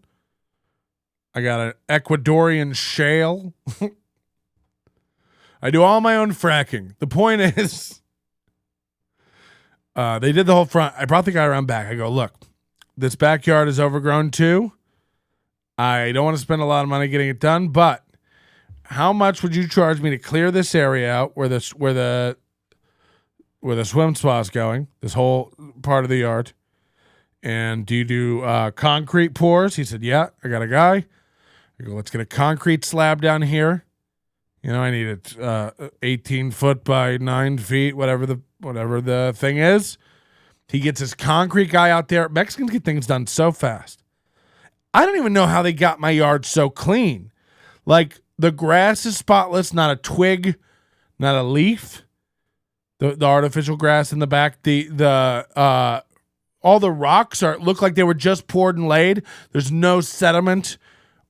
I got an Ecuadorian shale. I do all my own fracking. The point is, they did the whole front. I brought the guy around back. I go, look, this backyard is overgrown too. I don't want to spend a lot of money getting it done, but how much would you charge me to clear this area out where the swim spa's going, this whole part of the yard? And do you do concrete pours? He said, yeah, I got a guy. I go, let's get a concrete slab down here. You know, I need it 18 foot by 9 feet, whatever the thing is. He gets his concrete guy out there. Mexicans get things done so fast. I don't even know how they got my yard so clean. Like, the grass is spotless, not a twig, not a leaf. The artificial grass in the back, all the rocks look like they were just poured and laid. There's no sediment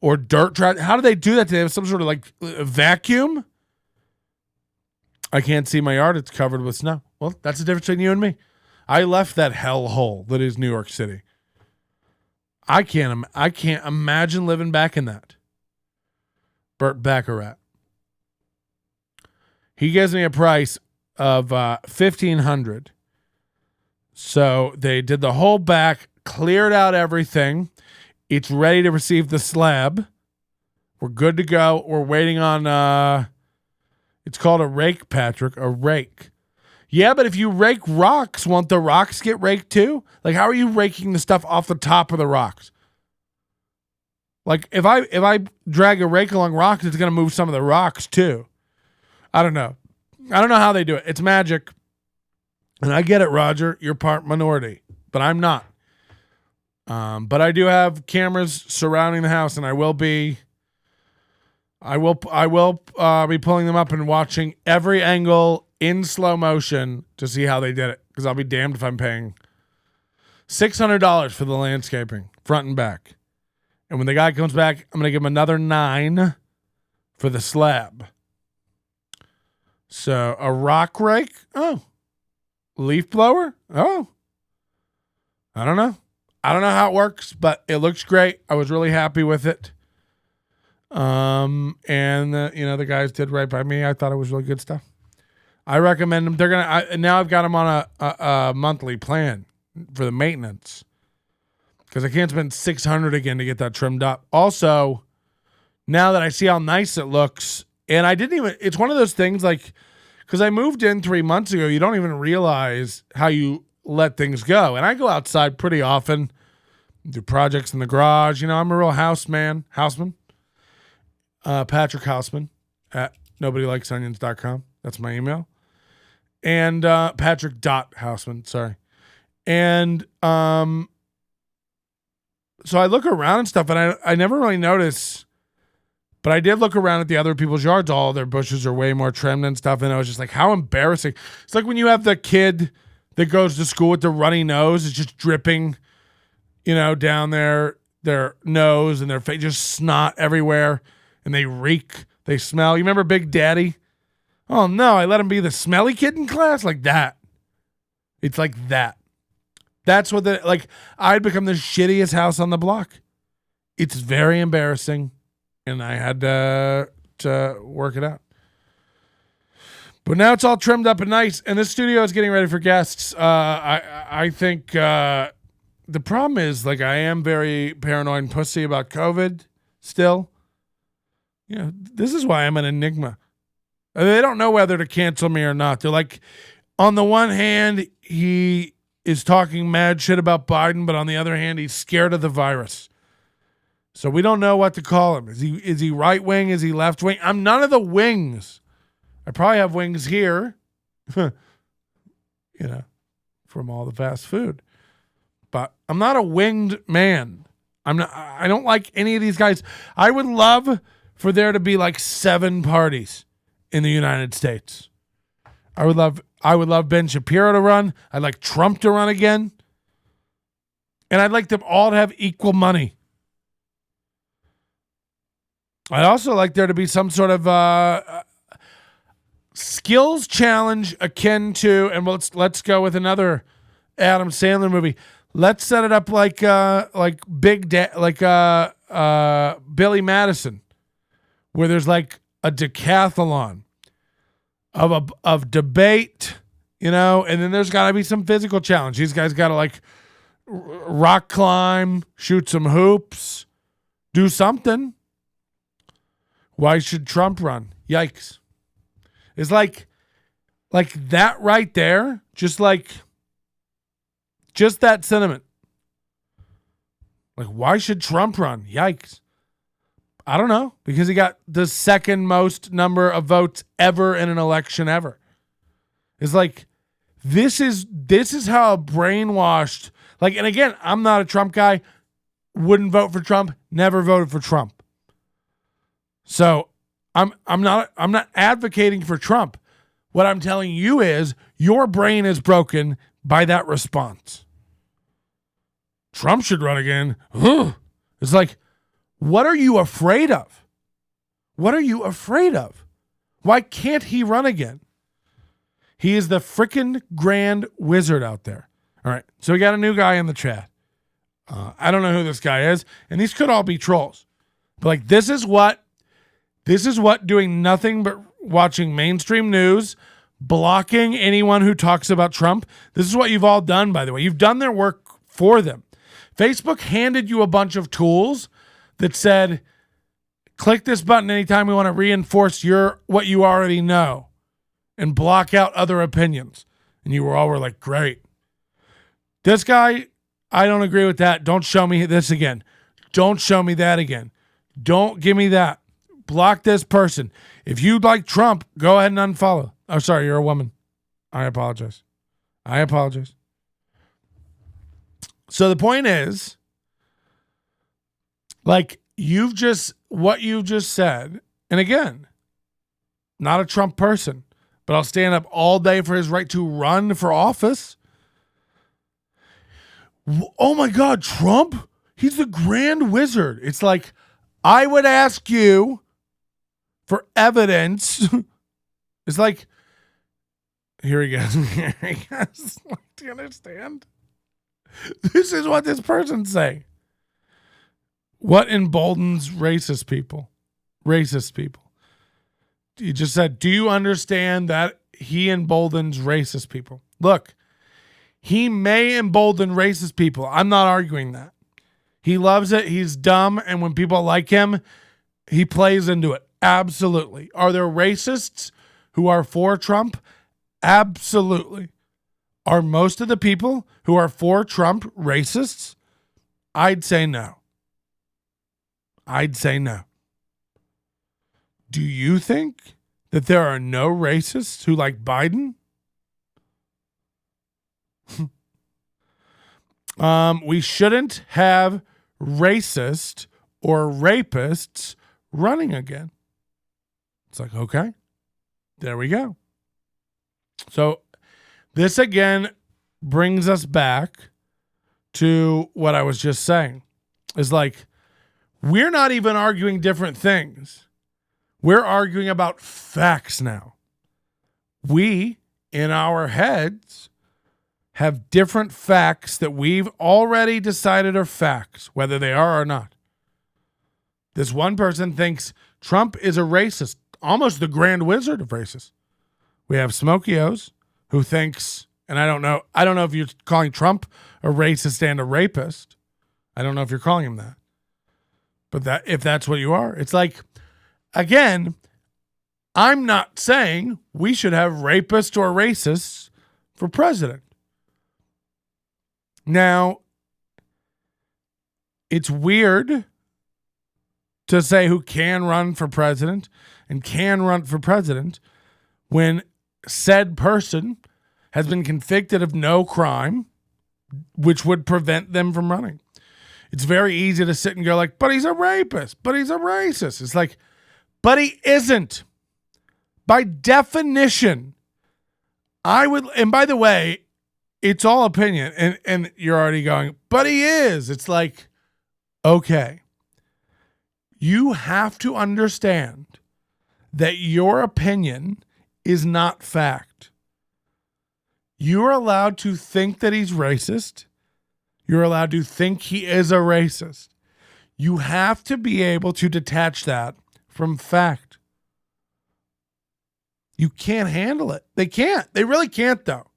or dirt. How do they do that? Do they have some sort of like vacuum? I can't see my yard. It's covered with snow. Well, that's the difference between you and me. I left that hellhole that is New York City. I can't imagine living back in that. Burt Baccarat. He gives me a price of $1,500. So they did the whole back, cleared out everything. It's ready to receive the slab. We're good to go. We're waiting on it's called a rake, Patrick, a rake. Yeah, but if you rake rocks, won't the rocks get raked too? Like, how are you raking the stuff off the top of the rocks? Like, if I drag a rake along rocks, it's gonna move some of the rocks too. I don't know how they do it. It's magic. And I get it, Roger. You're part minority, but I'm not. But I do have cameras surrounding the house, and I will be pulling them up and watching every angle in slow motion to see how they did it. Because I'll be damned if I'm paying $600 for the landscaping, front and back. And when the guy comes back, I'm gonna give him another $9 for the slab. So a rock rake, leaf blower? Oh. I don't know how it works, but it looks great. I was really happy with it. The guys did right by me. I thought it was really good stuff. I recommend them. Now I've got them on a monthly plan for the maintenance because I can't spend $600 again to get that trimmed up. Also, now that I see how nice it looks, and it's one of those things like, because I moved in 3 months ago, you don't even realize how you let things go. And I go outside pretty often, do projects in the garage. You know, I'm a real houseman. Patrick Houseman at nobodylikesonions.com. That's my email. And Patrick.Houseman, sorry. And so I look around and stuff, and I never really notice. But I did look around at the other people's yards. All their bushes are way more trimmed and stuff. And I was just like, how embarrassing. It's like when you have the kid that goes to school with the runny nose. It's just dripping, down their nose and their face, just snot everywhere. And they reek. They smell. You remember Big Daddy? Oh, no, I let him be the smelly kid in class? Like that. It's like that. That's what I'd become the shittiest house on the block. It's very embarrassing. And I had to work it out. But now it's all trimmed up and nice. And this studio is getting ready for guests. I think the problem is, I am very paranoid and pussy about COVID still. This is why I'm an enigma. They don't know whether to cancel me or not. They're like, on the one hand, he is talking mad shit about Biden, but on the other hand, he's scared of the virus. So we don't know what to call him. Is he right wing? Is he left wing? I'm none of the wings. I probably have wings here, from all the fast food. But I'm not a winged man. I don't like any of these guys. I would love for there to be like 7 parties in the United States. I would love Ben Shapiro to run. I'd like Trump to run again. And I'd like them all to have equal money. I'd also like there to be some sort of skills challenge akin to, and let's go with another Adam Sandler movie. Let's set it up like Billy Madison, where there's like a decathlon of debate, and then there's got to be some physical challenge. These guys got to like rock climb, shoot some hoops, do something. Why should Trump run? Yikes. It's like that right there, just that sentiment. Like, why should Trump run? Yikes. I don't know, because he got the second most number of votes ever in an election ever. It's like, this is how brainwashed, and again, I'm not a Trump guy, wouldn't vote for Trump, never voted for Trump. So I'm not advocating for Trump. What I'm telling you is your brain is broken by that response. Trump should run again. It's like, what are you afraid of? What are you afraid of? Why can't he run again? He is the freaking grand wizard out there. All right. So we got a new guy in the chat. I don't know who this guy is. And these could all be trolls. But this is what doing nothing but watching mainstream news, blocking anyone who talks about Trump. This is what you've all done, by the way. You've done their work for them. Facebook handed you a bunch of tools that said, click this button anytime we want to reinforce what you already know and block out other opinions. And you were like, great. This guy, I don't agree with that. Don't show me this again. Don't show me that again. Don't give me that. Block this person. If you like Trump, go ahead and unfollow. Oh, sorry, you're a woman. I apologize. So the point is, what you've just said, and again, not a Trump person, but I'll stand up all day for his right to run for office. Oh my God, Trump? He's the grand wizard. It's like, I would ask you for evidence. It's like, here he goes. Do you understand? This is what this person's saying. What emboldens racist people? Racist people. He just said, do you understand that he emboldens racist people? Look, he may embolden racist people. I'm not arguing that. He loves it. He's dumb. And when people like him, he plays into it. Absolutely. Are there racists who are for Trump? Absolutely. Are most of the people who are for Trump racists? I'd say no. Do you think that there are no racists who like Biden? We shouldn't have racist or rapists running again. It's like, okay, there we go. So this again brings us back to what I was just saying. Is like, we're not even arguing different things. We're arguing about facts now. We, in our heads, have different facts that we've already decided are facts, whether they are or not. This one person thinks Trump is a racist, almost the grand wizard of racists. We have Smokey O's, who thinks, and I don't know if you're calling Trump a racist and a rapist. I don't know if you're calling him that. But if that's what you are, it's like, again, I'm not saying we should have rapists or racists for president. Now, it's weird to say who can run for president and can run for president when said person has been convicted of no crime, which would prevent them from running. It's very easy to sit and go like, but he's a rapist, but he's a racist. It's like, but he isn't. By definition, I would, and by the way, it's all opinion, and you're already going, but he is. It's like, okay. You have to understand that your opinion is not fact. You're allowed to think that he's racist. You're allowed to think he is a racist. You have to be able to detach that from fact. You can't handle it. They can't. They really can't, though.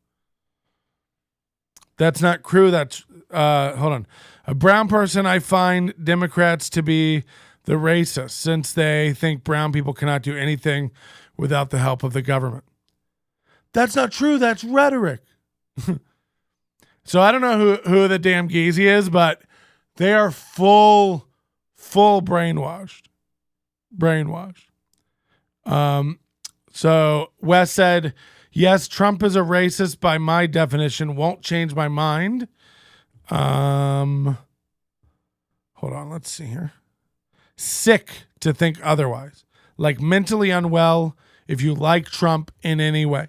That's not true. That's, hold on. A brown person, I find Democrats to be the racist since they think brown people cannot do anything without the help of the government. That's not true. That's rhetoric. So I don't know who the damn geezy is, but they are full brainwashed. So Wes said, yes, Trump is a racist by my definition. Won't change my mind. Hold on. Let's see here. Sick to think otherwise. Like mentally unwell if you like Trump in any way.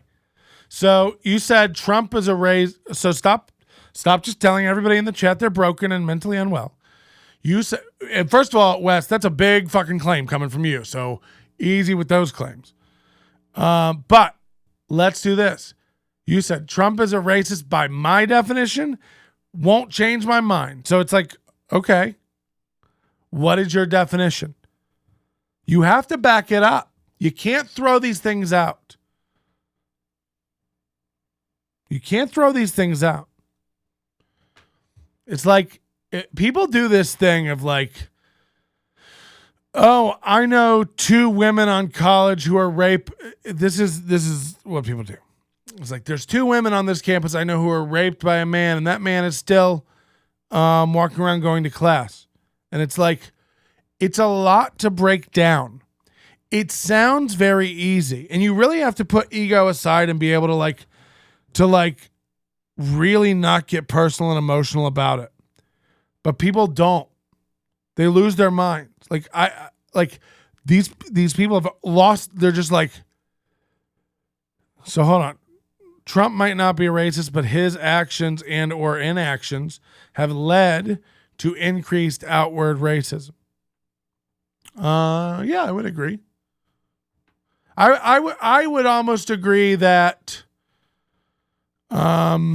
So you said Trump is a racist. So stop just telling everybody in the chat they're broken and mentally unwell. You said, first of all, Wes, that's a big fucking claim coming from you. So easy with those claims. But let's do this. You said Trump is a racist by my definition. Won't change my mind. So it's like, okay, what is your definition? You have to back it up. You can't throw these things out. You can't throw these things out. It's like people do this thing of like, oh, I know 2 women on college who are raped. This is what people do. It's like there's 2 women on this campus I know who are raped by a man, and that man is still walking around going to class. And it's like, it's a lot to break down. It sounds very easy, and you really have to put ego aside and be able to really not get personal and emotional about it. But people don't. They lose their minds. These people have lost. They're just like, so hold on. Trump might not be a racist, but his actions and or inactions have led to increased outward racism. Yeah, I would agree. I would almost agree that. Yeah,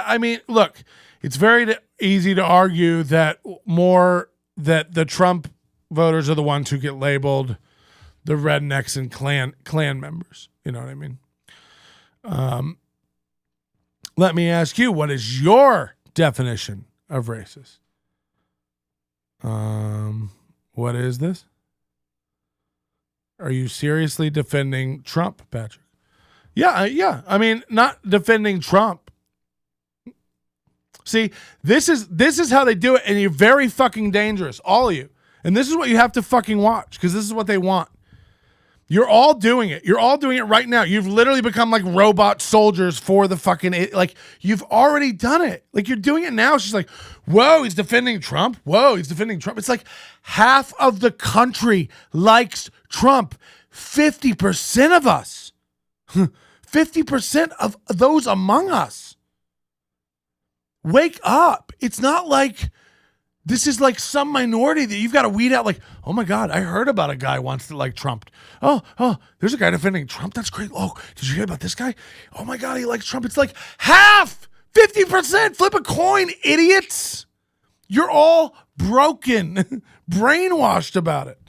I mean, look, it's very easy to argue that the Trump voters are the ones who get labeled the rednecks and Klan members. You know what I mean? Let me ask you, what is your definition of racist? What is this? Are you seriously defending Trump, Patrick? Yeah. I mean, not defending Trump. See, this is how they do it, and you're very fucking dangerous, all of you. And this is what you have to fucking watch, because this is what they want. You're all doing it. You're all doing it right now. You've literally become like robot soldiers for the fucking, like, you've already done it. Like, you're doing it now. She's like, whoa, he's defending Trump. Whoa, he's defending Trump. It's like half of the country likes Trump. 50% of us. 50% of those among us. Wake up. It's not like this is like some minority that you've got to weed out. Like, oh my God, I heard about a guy once that like Trump. Oh, there's a guy defending Trump. That's great. Oh, did you hear about this guy? Oh my God, he likes Trump. It's like half, 50%. Flip a coin, idiots. You're all broken, brainwashed about it.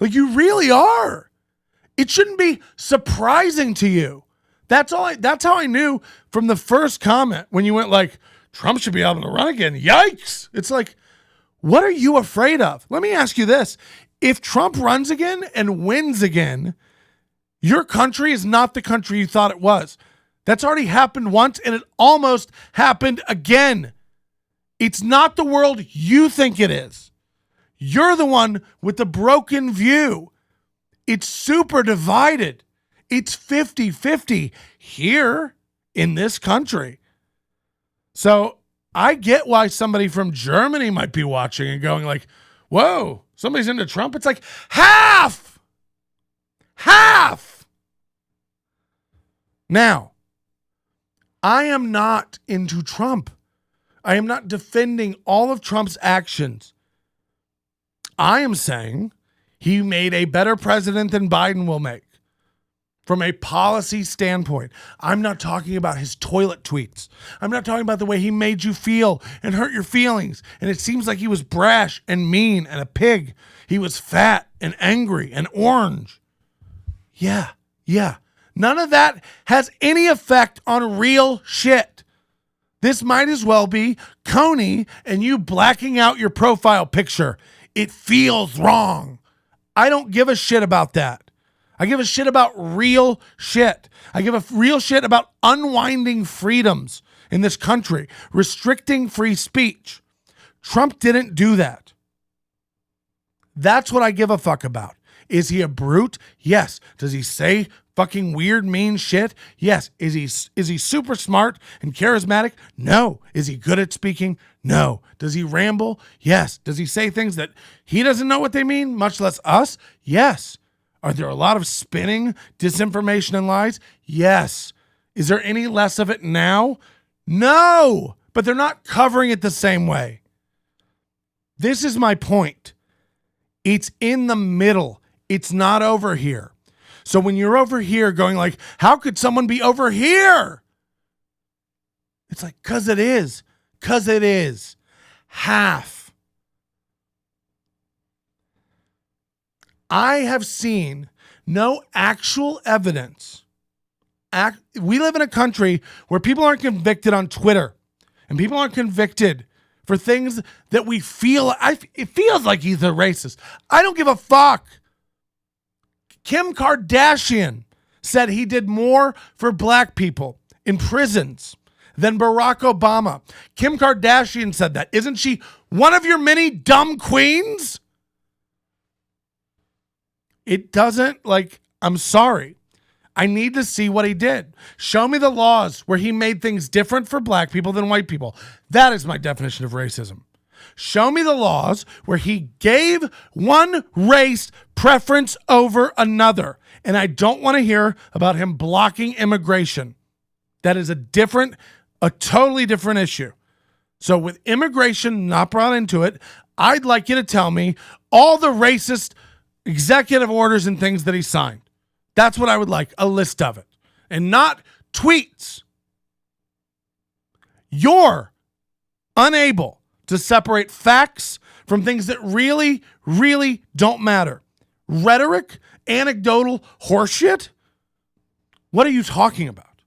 Like, you really are. It shouldn't be surprising to you. That's how I knew from the first comment when you went like, Trump should be able to run again. Yikes. It's like, What are you afraid of? Let me ask you this. If Trump runs again and wins again, your country is not the country you thought it was. That's already happened once, and it almost happened again. It's not the world you think it is. You're the one with the broken view. It's super divided. It's 50-50 here in this country. So I get why somebody from Germany might be watching and going like, whoa, somebody's into Trump. It's like half. Now, I am not into Trump. I am not defending all of Trump's actions. I am saying he made a better president than Biden will make from a policy standpoint. I'm not talking about his toilet tweets. I'm not talking about the way he made you feel and hurt your feelings. And it seems like he was brash and mean and a pig. He was fat and angry and orange. Yeah. None of that has any effect on real shit. This might as well be Coney and you blacking out your profile picture. It feels wrong. I don't give a shit about that. I give a shit about real shit. I give a real shit about unwinding freedoms in this country, restricting free speech. Trump didn't do that. That's what I give a fuck about. Is he a brute? Yes. Does he say fucking weird, mean shit? Yes. Is he super smart and charismatic? No. Is he good at speaking? No. Does he ramble? Yes. Does he say things that he doesn't know what they mean, much less us? Yes. Are there a lot of spinning, disinformation, and lies? Yes. Is there any less of it now? No. But they're not covering it the same way. This is my point. It's in the middle. It's not over here. So when you're over here going like, how could someone be over here? It's like, because it is. Because it is. Half. I have seen no actual evidence. We live in a country where people aren't convicted on Twitter. And people aren't convicted for things that we feel. It feels like he's a racist. I don't give a fuck. Kim Kardashian said he did more for black people in prisons than Barack Obama. Kim Kardashian said that. Isn't she one of your many dumb queens? It doesn't, I'm sorry. I need to see what he did. Show me the laws where he made things different for black people than white people. That is my definition of racism. Show me the laws where he gave one race preference over another. And I don't want to hear about him blocking immigration. That is a totally different issue. So with immigration not brought into it, I'd like you to tell me all the racist executive orders and things that he signed. That's what I would like, a list of it. And not tweets. You're unable to separate facts from things that really, really don't matter. Rhetoric, anecdotal horseshit? What are you talking about?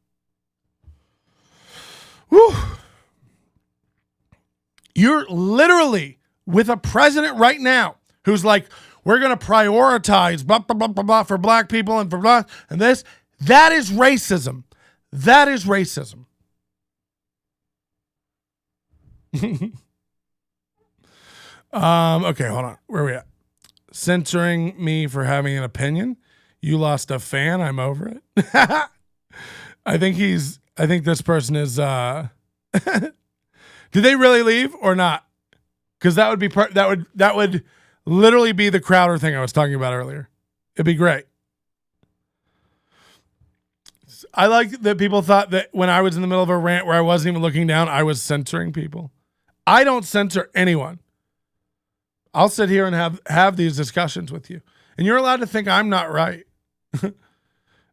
Whew. You're literally with a president right now who's like, we're going to prioritize blah, blah, blah, blah, blah for black people and for blah, and this. That is racism. That is racism. Okay, hold on. Where are we at? Censoring me for having an opinion. You lost a fan. I'm over it. I think this person is, did they really leave or not? Because that would be, that would literally be the Crowder thing I was talking about earlier. It'd be great. I like that people thought that when I was in the middle of a rant where I wasn't even looking down, I was censoring people. I don't censor anyone. I'll sit here and have these discussions with you. And you're allowed to think I'm not right.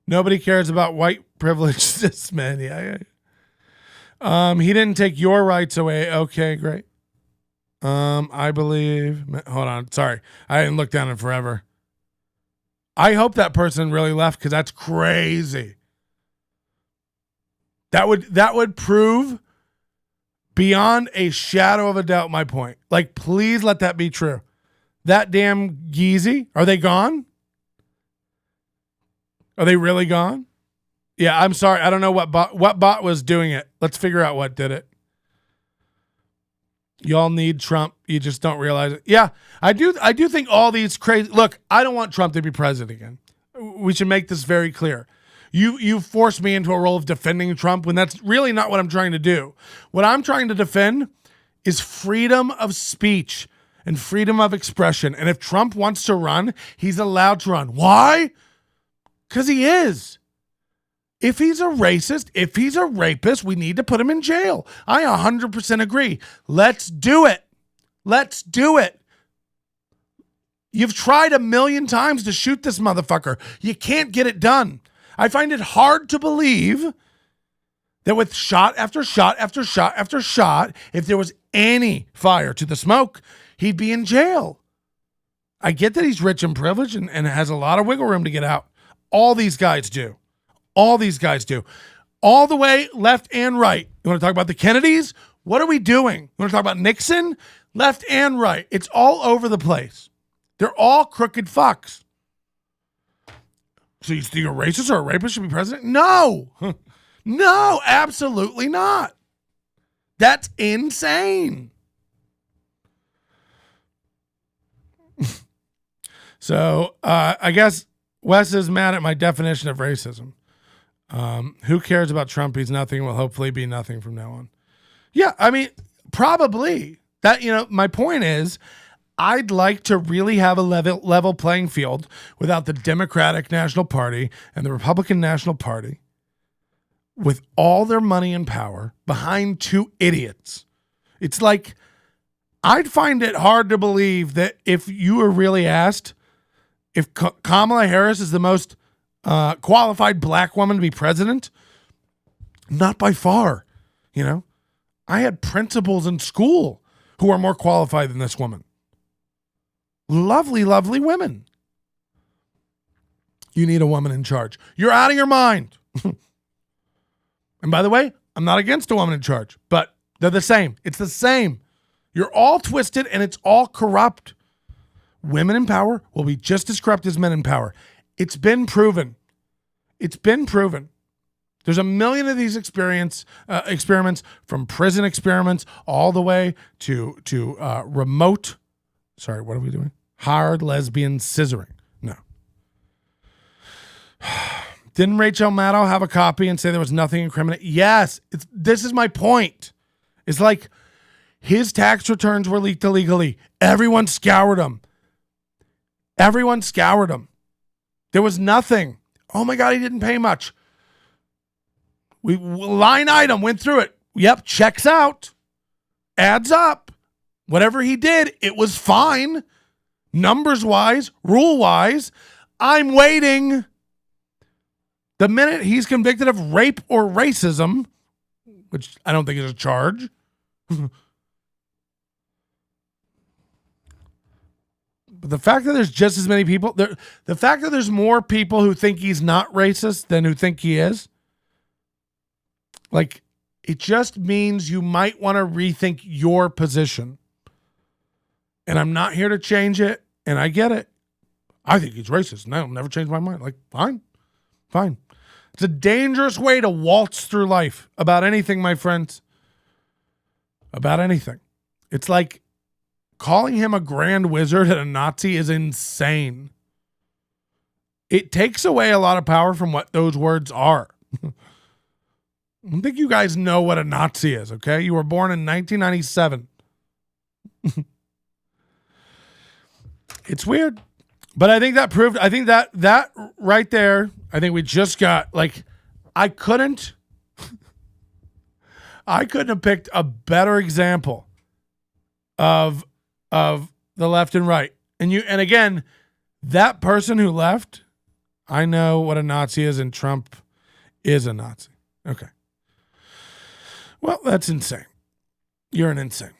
Nobody cares about white privilege. This man, yeah. He didn't take your rights away. Okay, great. I believe. Hold on, sorry, I didn't look down in forever. I hope that person really left because that's crazy. That would prove beyond a shadow of a doubt my point. Like, please let that be true. That damn geezy, are they gone? Are they really gone? Yeah, I'm sorry. I don't know what bot was doing it. Let's figure out what did it. Y'all need Trump. You just don't realize it. Yeah, I do think all these crazy. Look, I don't want Trump to be president again. We should make this very clear. You forced me into a role of defending Trump when that's really not what I'm trying to do. What I'm trying to defend is freedom of speech and freedom of expression. And if Trump wants to run, he's allowed to run. Why? Because he is. If he's a racist, if he's a rapist, we need to put him in jail. I 100% agree. Let's do it. Let's do it. You've tried 1,000,000 times to shoot this motherfucker. You can't get it done. I find it hard to believe that with shot after shot after shot after shot, if there was any fire to the smoke, he'd be in jail. I get that he's rich and privileged and has a lot of wiggle room to get out. All these guys do. All these guys do. All the way left and right. You want to talk about the Kennedys? What are we doing? You want to talk about Nixon? Left and right. It's all over the place. They're all crooked fucks. So you think a racist or a rapist should be president? No. No, absolutely not. That's insane. So I guess Wes is mad at my definition of racism. Who cares about Trump? He's nothing. Will hopefully be nothing from now on. Yeah, I mean, probably. That, my point is, I'd like to really have a level playing field without the Democratic National Party and the Republican National Party with all their money and power behind two idiots. It's like, I'd find it hard to believe that if you were really asked if Kamala Harris is the most qualified black woman to be president, not by far. I had principals in school who are more qualified than this woman. Lovely, lovely women. You need a woman in charge. You're out of your mind. And by the way, I'm not against a woman in charge, but they're the same. It's the same. You're all twisted and it's all corrupt. Women in power will be just as corrupt as men in power. It's been proven. It's been proven. There's 1,000,000 of these experiments, from prison experiments all the way to remote. Sorry, what are we doing? Hard lesbian scissoring. No. Didn't Rachel Maddow have a copy and say there was nothing incriminating? Yes. This is my point. It's like his tax returns were leaked illegally. Everyone scoured them. Everyone scoured them. There was nothing. Oh my God, he didn't pay much. We line item, went through it. Yep, checks out. Adds up. Whatever he did, it was fine. Numbers wise, rule wise. I'm waiting. The minute he's convicted of rape or racism, which I don't think is a charge. But the fact that there's just as many people, the fact that there's more people who think he's not racist than who think he is, like, it just means you might want to rethink your position. And I'm not here to change it, and I get it. I think he's racist, and I'll never change my mind. Like, fine. It's a dangerous way to waltz through life about anything, my friends. About anything. It's like calling him a grand wizard and a Nazi is insane. It takes away a lot of power from what those words are. I don't think you guys know what a Nazi is, okay? You were born in 1997. It's weird. But I think that proved, I think that right there, I think we just got, like, I couldn't have picked a better example of the left and right. And again, that person who left, I know what a Nazi is, and Trump is a Nazi. Okay. Well, that's insane. You're an insane.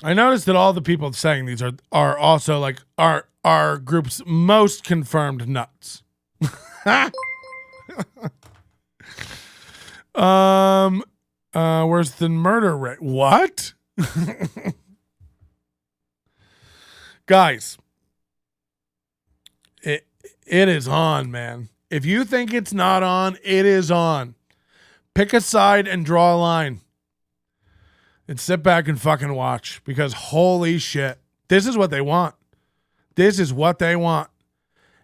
I noticed that all the people saying these are also like our group's most confirmed nuts. worse than murder rate. What? Guys, it is on, man. If you think it's not on, it is on. Pick a side and draw a line. And sit back and fucking watch, because holy shit, this is what they want. This is what they want.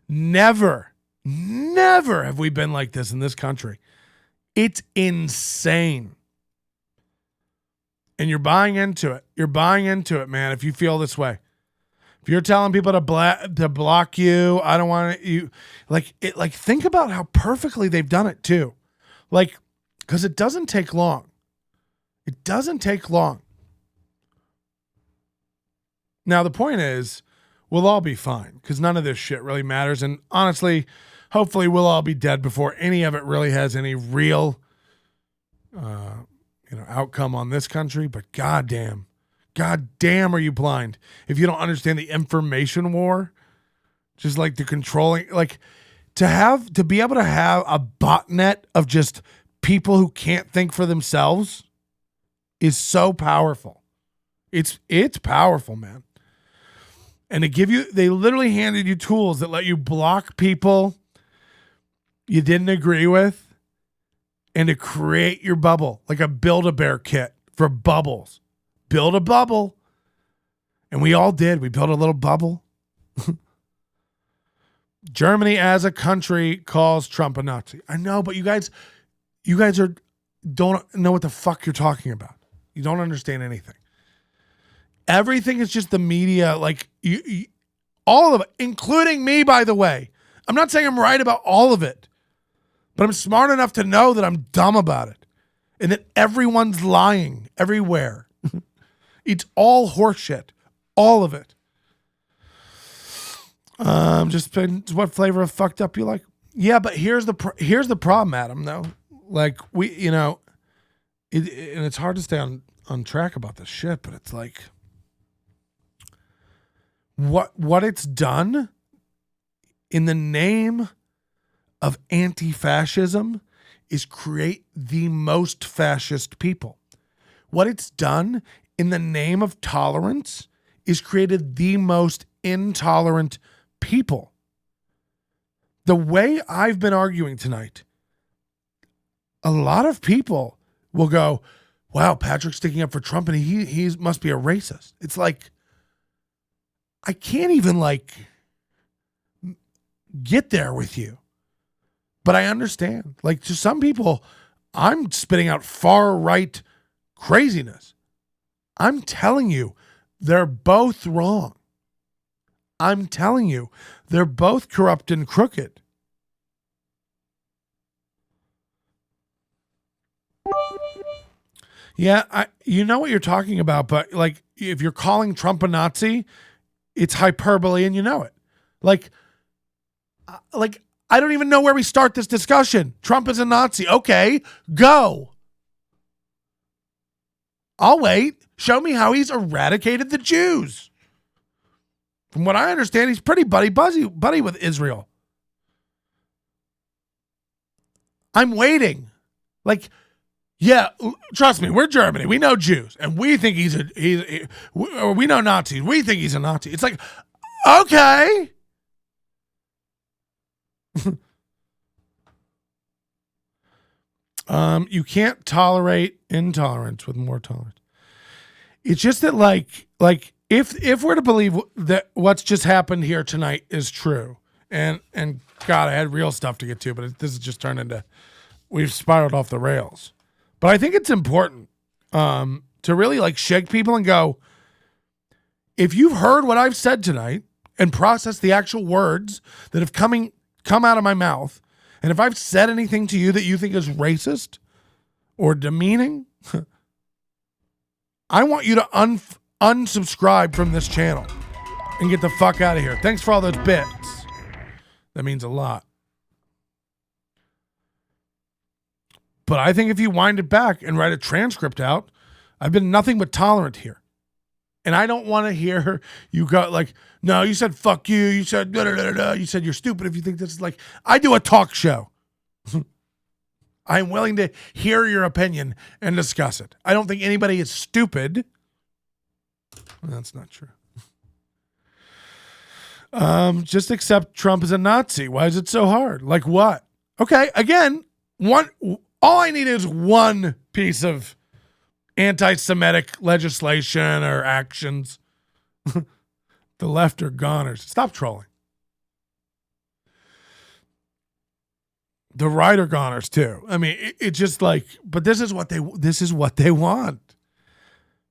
Never have we been like this in this country. It's insane. And you're buying into it. You're buying into it, man, if you feel this way. If you're telling people to block you, I don't want you, think about how perfectly they've done it too. Like, because it doesn't take long. It doesn't take long. Now, the point is, we'll all be fine, because none of this shit really matters. And honestly, hopefully we'll all be dead before any of it really has any real outcome on this country. But goddamn are you blind if you don't understand the information war? Just like the controlling, like to be able to have a botnet of just people who can't think for themselves is so powerful. It's powerful, man. And they literally handed you tools that let you block people you didn't agree with and to create your bubble, like a Build-A-Bear kit for bubbles. Build a bubble. And we all did. We built a little bubble. Germany as a country calls Trump a Nazi. I know, but you guys don't know what the fuck you're talking about. You don't understand anything. Everything is just the media, like all of it, including me, by the way. I'm not saying I'm right about all of it, but I'm smart enough to know that I'm dumb about it and that everyone's lying everywhere. It's all horseshit. All of it. Just depends what flavor of fucked up you like. Yeah, but here's the problem, Adam, though. Like, and it's hard to stay on track about this shit, but it's like, what it's done in the name of anti-fascism is create the most fascist people. What it's done in the name of tolerance is created the most intolerant people. The way I've been arguing tonight, a lot of people will go, wow, Patrick's sticking up for Trump and he must be a racist. It's like, I can't even get there with you. But I understand. Like, to some people, I'm spitting out far right craziness. I'm telling you, they're both wrong. I'm telling you, they're both corrupt and crooked. Yeah, you know what you're talking about, but like, if you're calling Trump a Nazi, it's hyperbole and you know it. Like I don't even know where we start this discussion. Trump is a Nazi. Okay, go. I'll wait. Show me how he's eradicated the Jews. From what I understand, he's pretty buddy with Israel. I'm waiting. Like, yeah, trust me, we're Germany. We know Jews, and we think we know Nazis. We think he's a Nazi. It's like, okay. You can't tolerate intolerance with more tolerance. It's just that like if we're to believe that what's just happened here tonight is true, and God, I had real stuff to get to, but this has just turned into, we've spiraled off the rails. But I think it's important to really like shake people and go, if you've heard what I've said tonight and processed the actual words that have come out of my mouth, and if I've said anything to you that you think is racist or demeaning, I want you to unsubscribe from this channel and get the fuck out of here. Thanks for all those bits. That means a lot. But I think if you wind it back and write a transcript out, I've been nothing but tolerant here. And I don't want to hear you go like, no, you said fuck you. You said da da da da. You said you're stupid if you think this is like, I do a talk show. I'm willing to hear your opinion and discuss it. I don't think anybody is stupid. That's not true. Just accept Trump as a Nazi. Why is it so hard? Like what? Okay, again, all I need is one piece of anti-Semitic legislation or actions. The left are goners. Stop trolling. The right are goners too. I mean, it's just like, but this is what they want.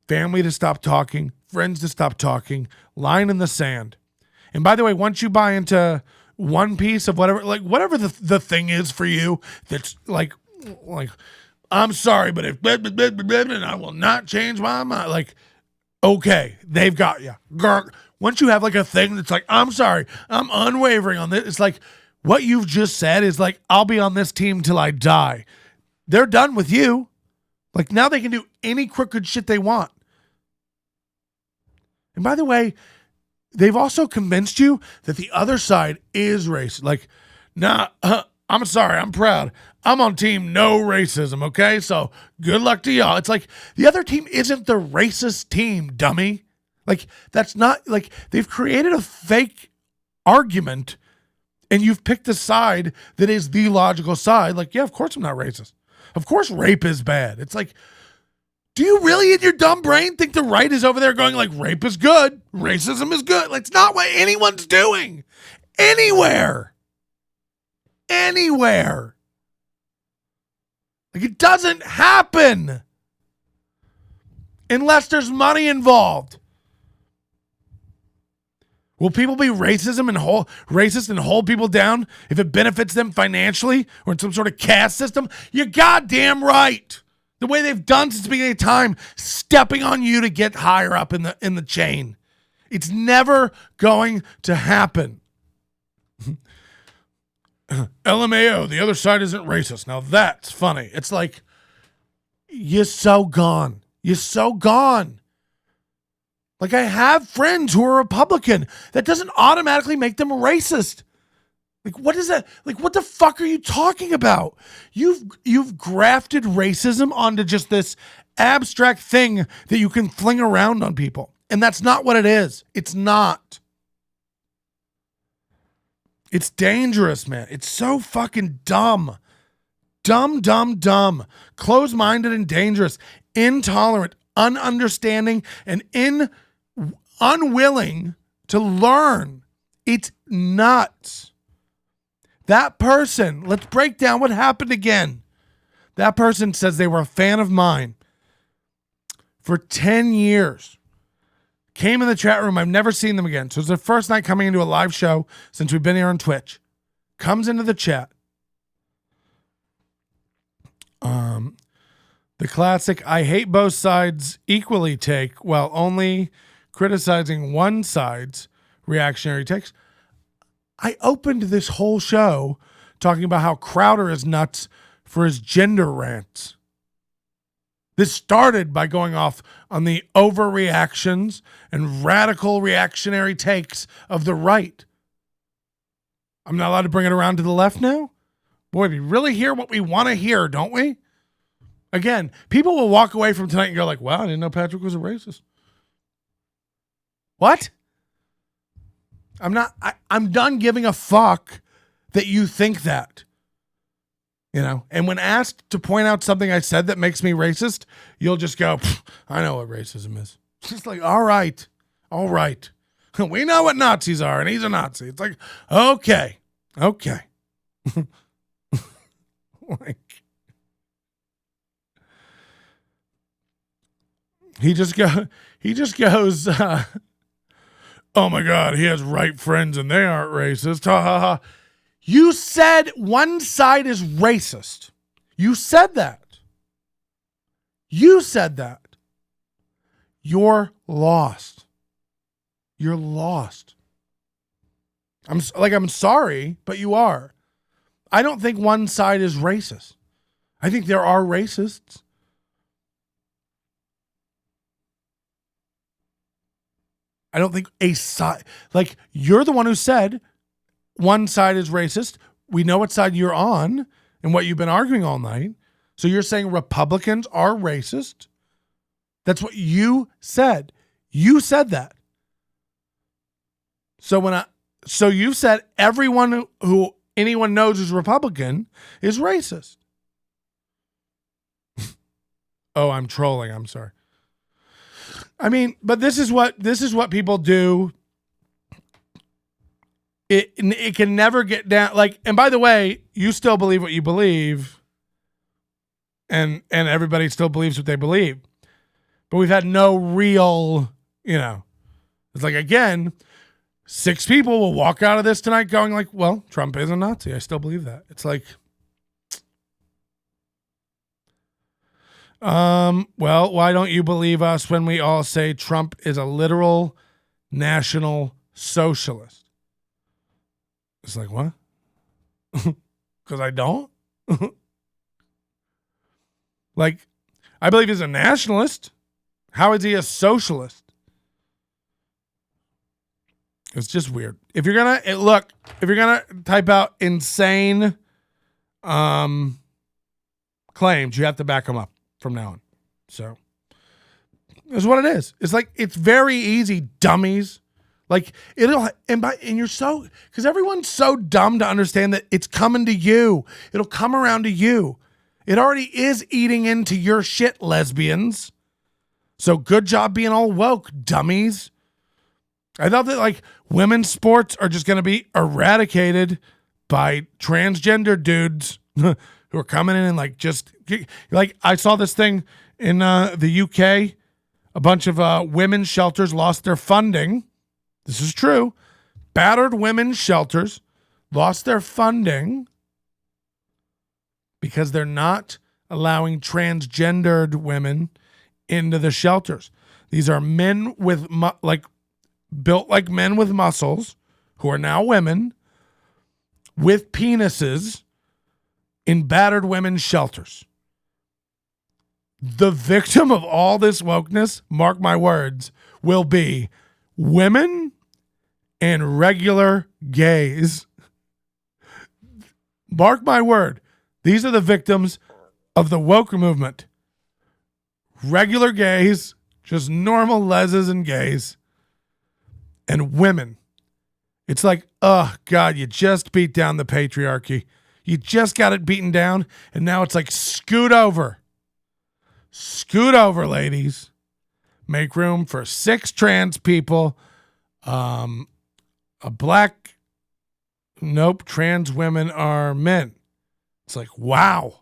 Family to stop talking, friends to stop talking, line in the sand. And by the way, once you buy into one piece of whatever the thing is for you, that's like I'm sorry, but if and I will not change my mind. Like, okay, they've got you. Once you have like a thing that's like, I'm sorry, I'm unwavering on this. It's like what you've just said is like, I'll be on this team till I die. They're done with you. Like now they can do any crooked shit they want. And by the way, they've also convinced you that the other side is racist. Like, nah, I'm sorry, I'm proud. I'm on team no racism, okay? So good luck to y'all. It's like the other team isn't the racist team, dummy. Like, that's not, like, they've created a fake argument and you've picked a side that is the logical side. Like, yeah, of course I'm not racist. Of course rape is bad. It's like, do you really in your dumb brain think the right is over there going like rape is good, racism is good? Like, it's not what anyone's doing. Anywhere. Like, it doesn't happen unless there's money involved. Will people be racist and hold people down if it benefits them financially or in some sort of caste system? You're goddamn right. The way they've done since the beginning of time, stepping on you to get higher up in the chain. It's never going to happen. LMAO, the other side isn't racist. Now that's funny. It's like, you're so gone. You're so gone. Like, I have friends who are Republican. That doesn't automatically make them racist. Like, what is that? Like, what the fuck are you talking about? You've grafted racism onto just this abstract thing that you can fling around on people. And that's not what it is. It's not. It's dangerous, man. It's so fucking dumb. Dumb. Close-minded and dangerous. Intolerant, ununderstanding, and unwilling to learn. It's nuts. That person, let's break down what happened again. That person says they were a fan of mine for 10 years. Came in the chat room. I've never seen them again. So it's their first night coming into a live show since we've been here on Twitch. Comes into the chat. The classic, I hate both sides equally take while only criticizing one side's reactionary takes. I opened this whole show talking about how Crowder is nuts for his gender rants. This started by going off on the overreactions and radical reactionary takes of the right. I'm not allowed to bring it around to the left now? Boy, we really hear what we want to hear, don't we? Again, people will walk away from tonight and go like, wow, I didn't know Patrick was a racist. What? I'm done giving a fuck that you think that. You know, and when asked to point out something I said that makes me racist, you'll just go, I know what racism is. It's just like, all right. We know what Nazis are, and he's a Nazi. It's like, okay. Like, he just goes, oh my God, he has right friends and they aren't racist. Ha ha ha. You said one side is racist. You said that. You're lost. You're lost. I'm sorry, but you are. I don't think one side is racist. I think there are racists. I don't think a side, like, you're the one who said one side is racist. We know what side you're on. and what you've been arguing all night. So you're saying Republicans are racist? That's what you said. You said that. So you said everyone who anyone knows is Republican is racist. Oh, I'm trolling. I'm sorry. I mean, but this is what people do. It can never get down. Like, and by the way, you still believe what you believe, and everybody still believes what they believe. But we've had no real, it's like, again, 6 people will walk out of this tonight going like, well, Trump is a Nazi. I still believe that. It's like, well, why don't you believe us when we all say Trump is a literal national socialist? It's like, what? Because I don't? Like, I believe he's a nationalist. How is he a socialist? It's just weird. If you're gonna type out insane claims, you have to back them up from now on. So that's what it is. It's like, it's very easy, dummies. Like, because everyone's so dumb to understand that it's coming to you. It'll come around to you. It already is eating into your shit, lesbians. So good job being all woke, dummies. I thought that like women's sports are just going to be eradicated by transgender dudes who are coming in and like I saw this thing in the UK. A bunch of women's shelters lost their funding. This is true. Battered women's shelters lost their funding because they're not allowing transgendered women into the shelters. These are men with built like men with muscles who are now women with penises in battered women's shelters. The victim of all this wokeness, mark my words, will be women and regular gays. Mark my word. These are the victims of the woke movement. Regular gays, just normal leses and gays, and women. It's like, oh, God, you just beat down the patriarchy. You just got it beaten down, and now it's like, scoot over. Scoot over, ladies. Make room for 6 trans people. Trans women are men. It's like, wow.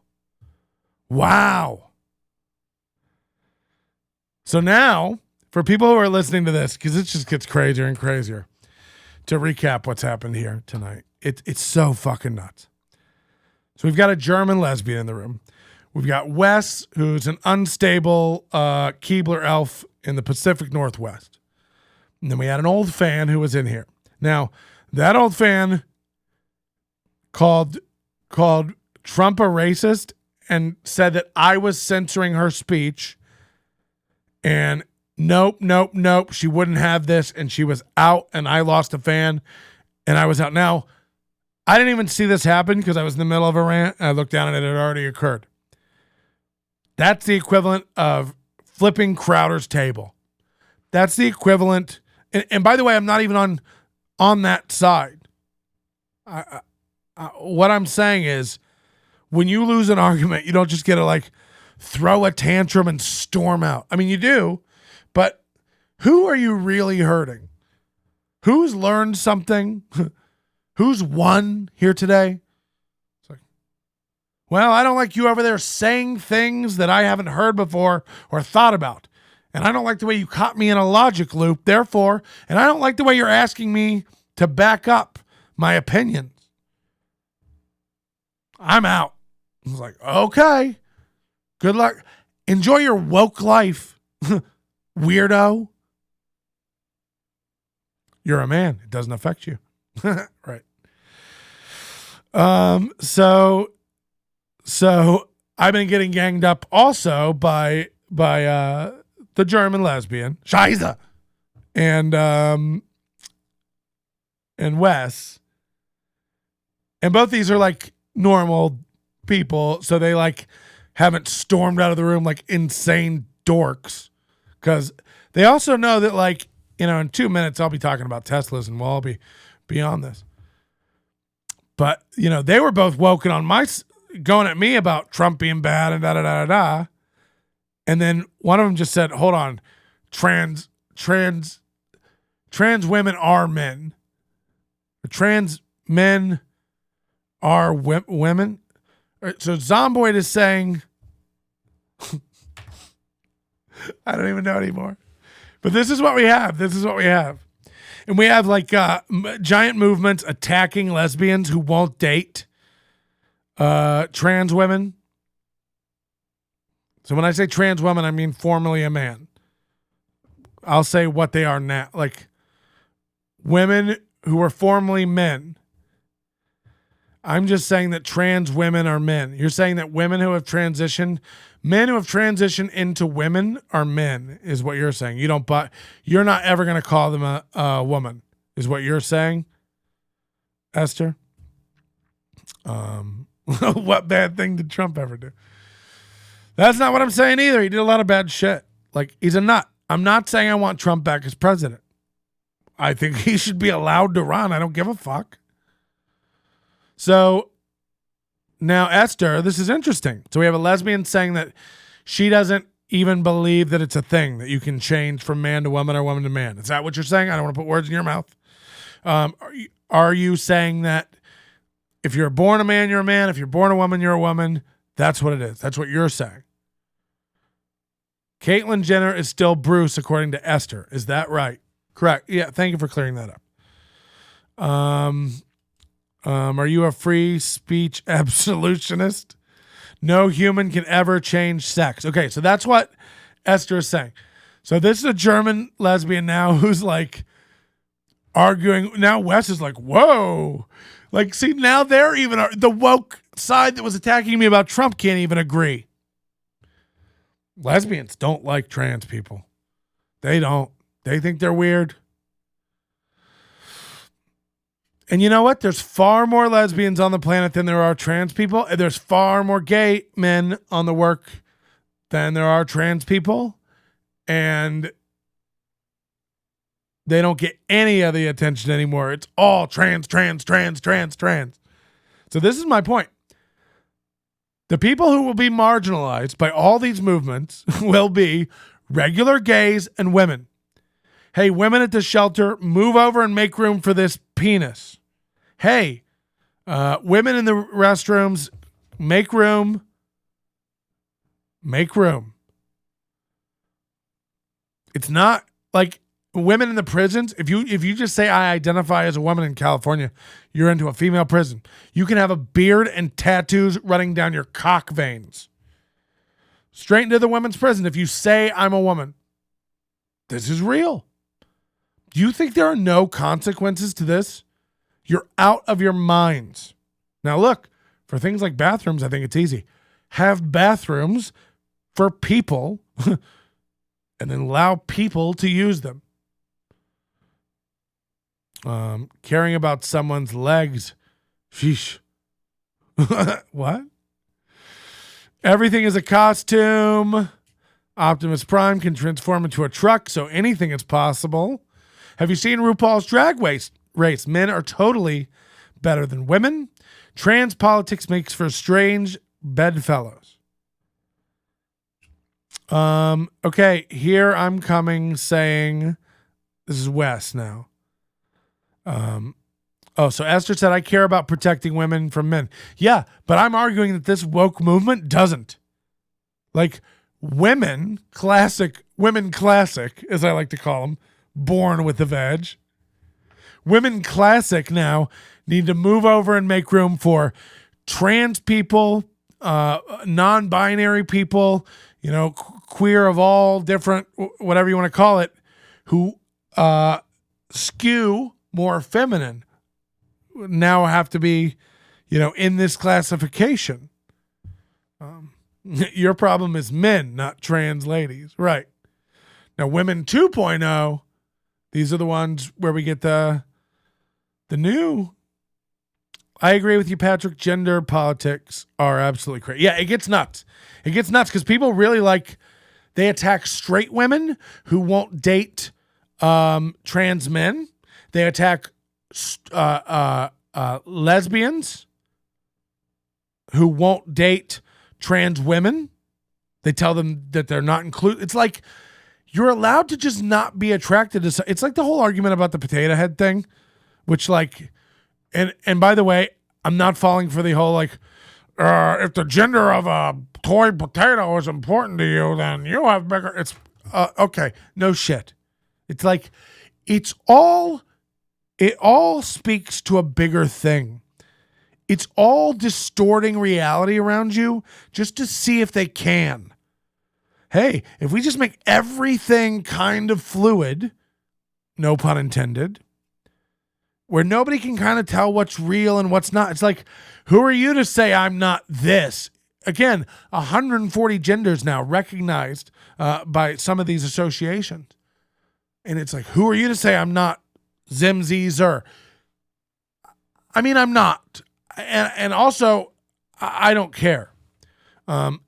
So now, for people who are listening to this, because it just gets crazier and crazier, to recap what's happened here tonight, it's so fucking nuts. So we've got a German lesbian in the room. We've got Wes, who's an unstable Keebler elf in the Pacific Northwest. And then we had an old fan who was in here. Now, that old fan called Trump a racist and said that I was censoring her speech. And nope. She wouldn't have this. And she was out, and I lost a fan, and I was out. Now, I didn't even see this happen because I was in the middle of a rant, and I looked down and it had already occurred. That's the equivalent of flipping Crowder's table. That's the equivalent. And by the way, I'm not even on that side. What I'm saying is, when you lose an argument, you don't just get to like throw a tantrum and storm out. I mean, you do, but who are you really hurting? Who's learned something? Who's won here today? It's like, well, I don't like you over there saying things that I haven't heard before or thought about. And I don't like the way you caught me in a logic loop, therefore, and I don't like the way you're asking me to back up my opinions. I'm out. I was like, okay, good luck. Enjoy your woke life, weirdo. You're a man. It doesn't affect you. Right. So I've been getting ganged up also by the German lesbian, Scheiße, and Wes. And both these are like normal people so they like haven't stormed out of the room like insane dorks. Because they also know that, like, you know, in 2 minutes I'll be talking about Teslas and we'll all be on this. But, you know, they were both woken on going at me about Trump being bad and da-da-da-da-da. And then one of them just said, hold on, trans women are men. Trans men are women. So Zomboid is saying, I don't even know anymore. But this is what we have. And we have like giant movements attacking lesbians who won't date trans women. So when I say trans women, I mean formerly a man. I'll say what they are now. Like women who were formerly men. I'm just saying that trans women are men. You're saying that men who have transitioned into women are men, is what you're saying. You're not ever going to call them a woman, is what you're saying, Esther. What bad thing did Trump ever do? That's not what I'm saying either. He did a lot of bad shit. Like, he's a nut. I'm not saying I want Trump back as president. I think he should be allowed to run. I don't give a fuck. So now, Esther, this is interesting. So we have a lesbian saying that she doesn't even believe that it's a thing that you can change from man to woman or woman to man. Is that what you're saying? I don't want to put words in your mouth. Are you saying that if you're born a man, you're a man? If you're born a woman, you're a woman? That's what it is. That's what you're saying. Caitlyn Jenner is still Bruce, according to Esther. Is that right? Correct. Yeah, thank you for clearing that up. Are you a free speech absolutionist? No human can ever change sex. Okay, so that's what Esther is saying. So this is a German lesbian now who's like arguing. Now Wes is like, whoa. Like, see, now they're even, the woke side that was attacking me about Trump can't even agree. Lesbians don't like trans people. They don't. They think they're weird. And you know what? There's far more lesbians on the planet than there are trans people. And there's far more gay men on the work than there are trans people. And they don't get any of the attention anymore. It's all trans. So this is my point. The people who will be marginalized by all these movements will be regular gays and women. Hey, women at the shelter, move over and make room for this penis. Hey, women in the restrooms, make room. Make room. It's not like women in the prisons. If you just say I identify as a woman in California, you're into a female prison. You can have a beard and tattoos running down your cock veins. Straight into the women's prison if you say I'm a woman. This is real. Do you think there are no consequences to this? You're out of your minds. Now look, for things like bathrooms, I think it's easy. Have bathrooms for people and then allow people to use them. Caring about someone's legs. Sheesh. What? Everything is a costume. Optimus Prime can transform into a truck, so anything is possible. Have you seen RuPaul's Drag Race? Men are totally better than women. Trans politics makes for strange bedfellows. Okay, here I'm coming saying, this is Wes now. So Esther said, I care about protecting women from men. Yeah, but I'm arguing that this woke movement doesn't. Like, women classic, as I like to call them, born with the veg. Women classic now need to move over and make room for trans people, non-binary people, queer of all different, whatever you want to call it, who skew more feminine, now have to be, in this classification. Your problem is men, not trans ladies. Right. Now, women 2.0, these are the ones where we get the new, I agree with you, Patrick. Gender politics are absolutely crazy. Yeah, it gets nuts. It gets nuts because people really they attack straight women who won't date trans men. They attack lesbians who won't date trans women. They tell them that they're not included. It's like you're allowed to just not be attracted to. It's like the whole argument about the potato head thing, which and by the way, I'm not falling for the whole if the gender of a toy potato is important to you, then you have bigger. It's okay. No shit. It's like it all speaks to a bigger thing. It's all distorting reality around you just to see if they can. Hey, if we just make everything kind of fluid, no pun intended, where nobody can kind of tell what's real and what's not. It's like, who are you to say I'm not this? Again, 140 genders now recognized by some of these associations. And it's like, who are you to say I'm not Zim, Z, Zer? I mean, I'm not. And also, I don't care. And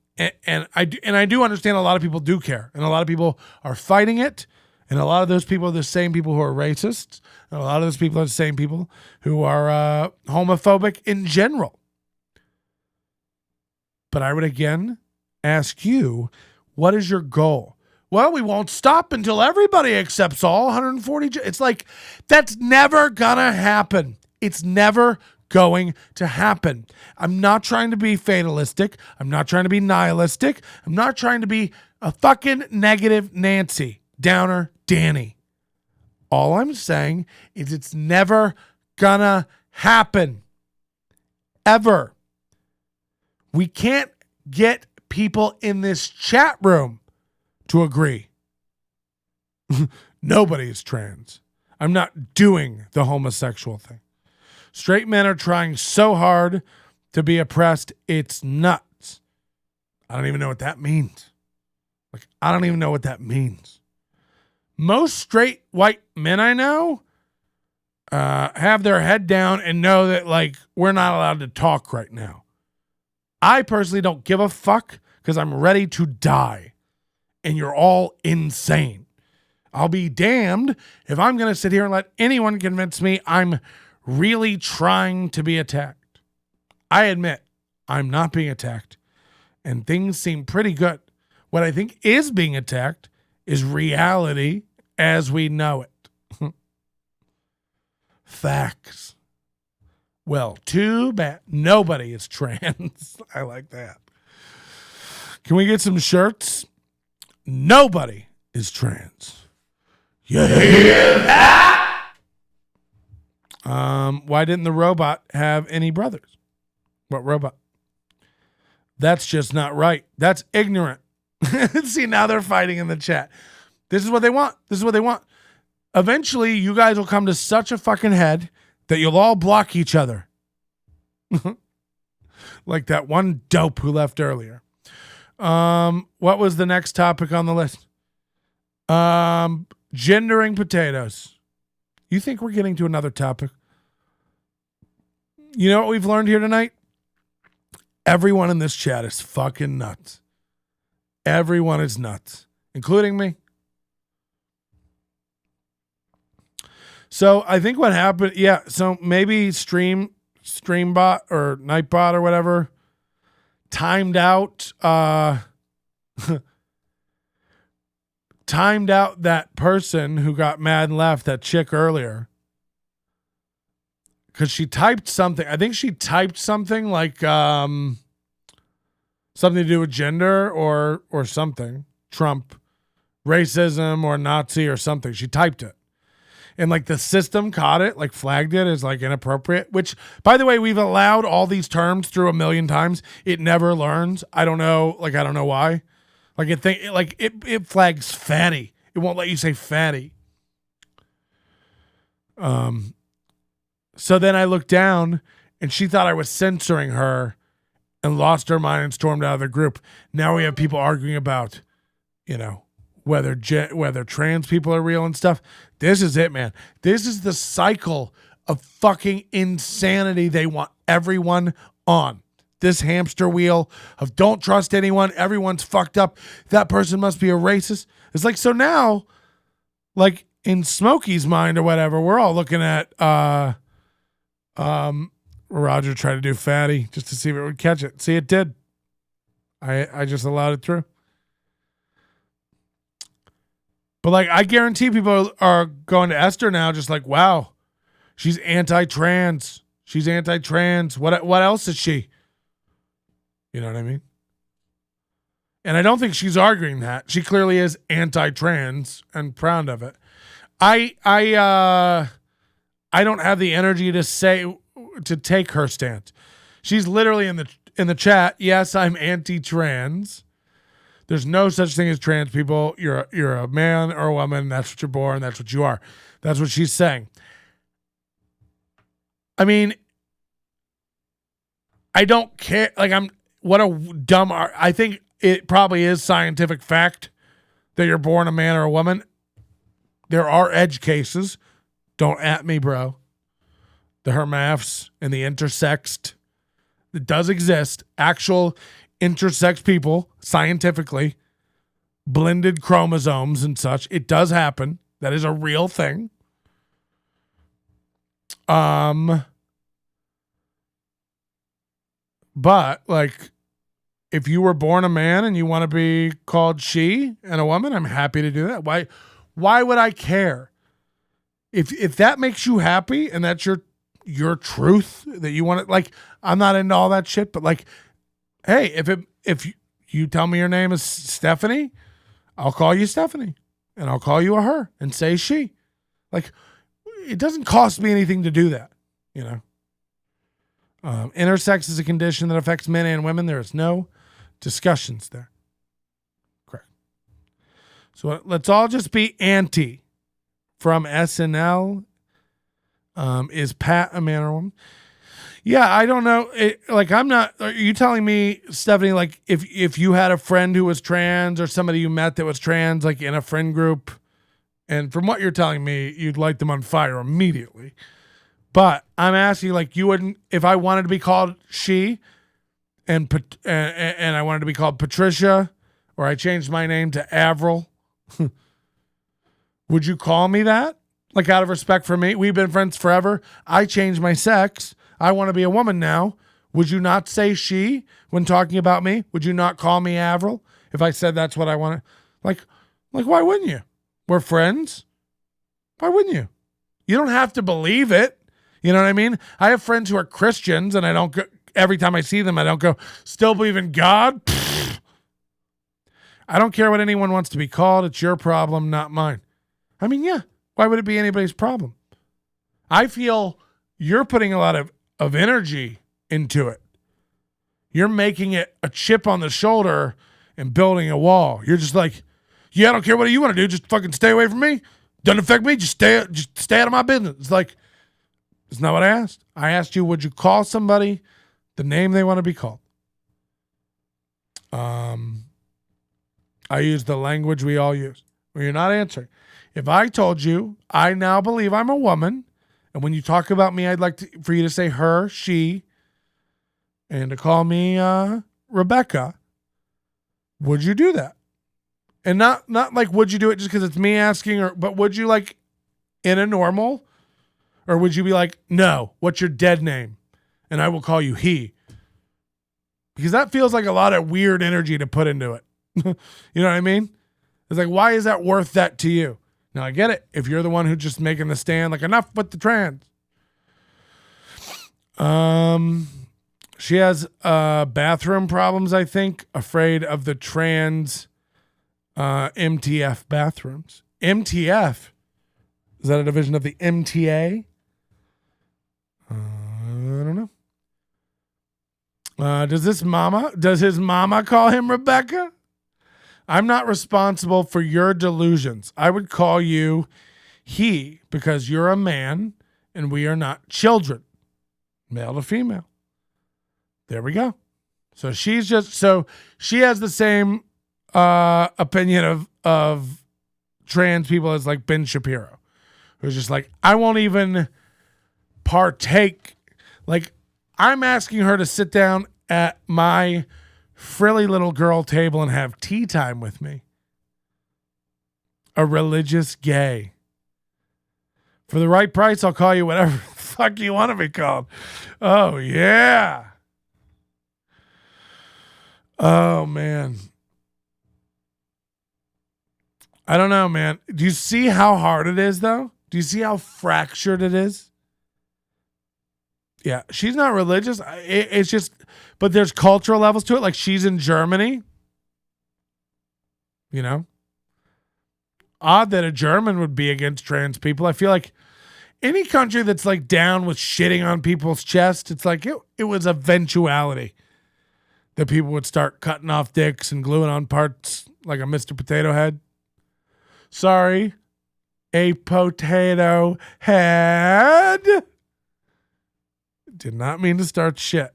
I do understand a lot of people do care. And a lot of people are fighting it. And a lot of those people are the same people who are racists. And a lot of those people are the same people who are homophobic in general. But I would again ask you, what is your goal? Well, we won't stop until everybody accepts all 140. It's like, that's never gonna happen. It's never going to happen. I'm not trying to be fatalistic. I'm not trying to be nihilistic. I'm not trying to be a fucking negative Nancy, downer Danny. All I'm saying is it's never gonna happen. Ever. We can't get people in this chat room to agree. Nobody is trans. I'm not doing the homosexual thing. Straight men are trying so hard to be oppressed, it's nuts. I don't even know what that means. I don't even know what that means. Most straight white men I know have their head down and know that we're not allowed to talk right now. I personally don't give a fuck because I'm ready to die. And you're all insane. I'll be damned if I'm going to sit here and let anyone convince me I'm really trying to be attacked. I admit I'm not being attacked. And things seem pretty good. What I think is being attacked is reality as we know it. Facts. Well, too bad. Nobody is trans. I like that. Can we get some shirts? Nobody is trans. You hear that? Why didn't the robot have any brothers? What robot? That's just not right. That's ignorant. See, now they're fighting in the chat. This is what they want. This is what they want. Eventually, you guys will come to such a fucking head that you'll all block each other. Like that one dope who left earlier. What was the next topic on the list? Gendering potatoes. You think we're getting to another topic? You know what we've learned here tonight? Everyone in this chat is fucking nuts. Everyone is nuts, including me. So I think what happened, so maybe Streambot or Nightbot or whatever timed out that person who got mad and left, that chick earlier. Because she typed something. I think she typed something like something to do with gender or something. Trump, racism or Nazi or something. She typed it. And the system caught it, flagged it as inappropriate, which, by the way, we've allowed all these terms through 1 million times. It never learns. I don't know. I don't know why. It flags fatty. It won't let you say fatty. So then I looked down and she thought I was censoring her and lost her mind and stormed out of the group. Now we have people arguing about, whether trans people are real and stuff. This is it, man. This is the cycle of fucking insanity they want everyone on this hamster wheel of don't trust anyone. Everyone's fucked up. That person must be a racist. It's like, so now, like in Smokey's mind or whatever, we're all looking at Roger tried to do fatty just to see if it would catch it. See, it did. I just allowed it through. But like, I guarantee people are going to Esther now just like, wow, she's anti-trans. She's anti-trans. What else is she? You know what I mean? And I don't think she's arguing that. She clearly is anti-trans and proud of it. I don't have the energy to take her stance. She's literally in the chat. Yes, I'm anti-trans. There's no such thing as trans people. You're a man or a woman. That's what you're born. That's what you are. That's what she's saying. I mean, I don't care. Like, what a dumb. I think it probably is scientific fact that you're born a man or a woman. There are edge cases. Don't at me, bro. The hermaphs and the intersexed. It does exist. Actual intersex people, scientifically, blended chromosomes and such. It does happen. That is a real thing. But like, if you were born a man and you want to be called she and a woman, I'm happy to do that. Why would I care? If that makes you happy and that's your truth that you want to, like, I'm not into all that shit, but like, hey, if you tell me your name is Stephanie, I'll call you Stephanie and I'll call you a her and say she. Like, it doesn't cost me anything to do that, you know? Intersex is a condition that affects men and women. There is no discussions there. Correct. So let's all just be anti. From SNL, is Pat a man or woman? Yeah, I don't know. I'm not. Are you telling me, Stephanie, like if you had a friend who was trans or somebody you met that was trans, like in a friend group, and from what you're telling me, you'd light them on fire immediately. But I'm asking, like, you wouldn't, if I wanted to be called she, and I wanted to be called Patricia, or I changed my name to Avril. Would you call me that? Like, out of respect for me? We've been friends forever. I changed my sex. I want to be a woman now. Would you not say she when talking about me? Would you not call me Avril if I said that's what I want to? Like, why wouldn't you? We're friends. Why wouldn't you? You don't have to believe it. You know what I mean? I have friends who are Christians, and I don't go, every time I see them, I don't go, still believe in God? Pfft. I don't care what anyone wants to be called. It's your problem, not mine. I mean, yeah. Why would it be anybody's problem? I feel you're putting a lot of energy into it. You're making it a chip on the shoulder and building a wall. You're just like, yeah, I don't care what you want to do. Just fucking stay away from me. Doesn't affect me. Just stay out of my business. It's like, it's not what I asked. I asked you, would you call somebody the name they want to be called? I use the language we all use. Well, you're not answering. If I told you, I now believe I'm a woman, and when you talk about me, I'd like for you to say her, she, and to call me Rebecca, would you do that? And not like, would you do it just because it's me asking, but would you, like, in a normal, or would you be like, no, what's your dead name? And I will call you he. Because that feels like a lot of weird energy to put into it. You know what I mean? It's like, why is that worth that to you? Now, I get it. If you're the one who's just making the stand, like, enough with the trans. She has bathroom problems, I think. Afraid of the trans MTF bathrooms. MTF? Is that a division of the MTA? I don't know. Does his mama call him Rebecca? I'm not responsible for your delusions. I would call you he because you're a man and we are not children. Male to female. There we go. So she has the same opinion of trans people as like Ben Shapiro, who's just like, I won't even partake. Like, I'm asking her to sit down at my frilly little girl table and have tea time with me. A religious gay. For the right price, I'll call you whatever the fuck you want to be called. Oh, yeah. Oh, man. I don't know, man. Do you see how hard it is, though? Do you see how fractured it is? Yeah, she's not religious. It's just, but there's cultural levels to it. Like she's in Germany. You know? Odd that a German would be against trans people. I feel like any country that's like down with shitting on people's chests, it's like it was eventuality that people would start cutting off dicks and gluing on parts like a Mr. Potato Head. Sorry, a potato head. Did not mean to start shit.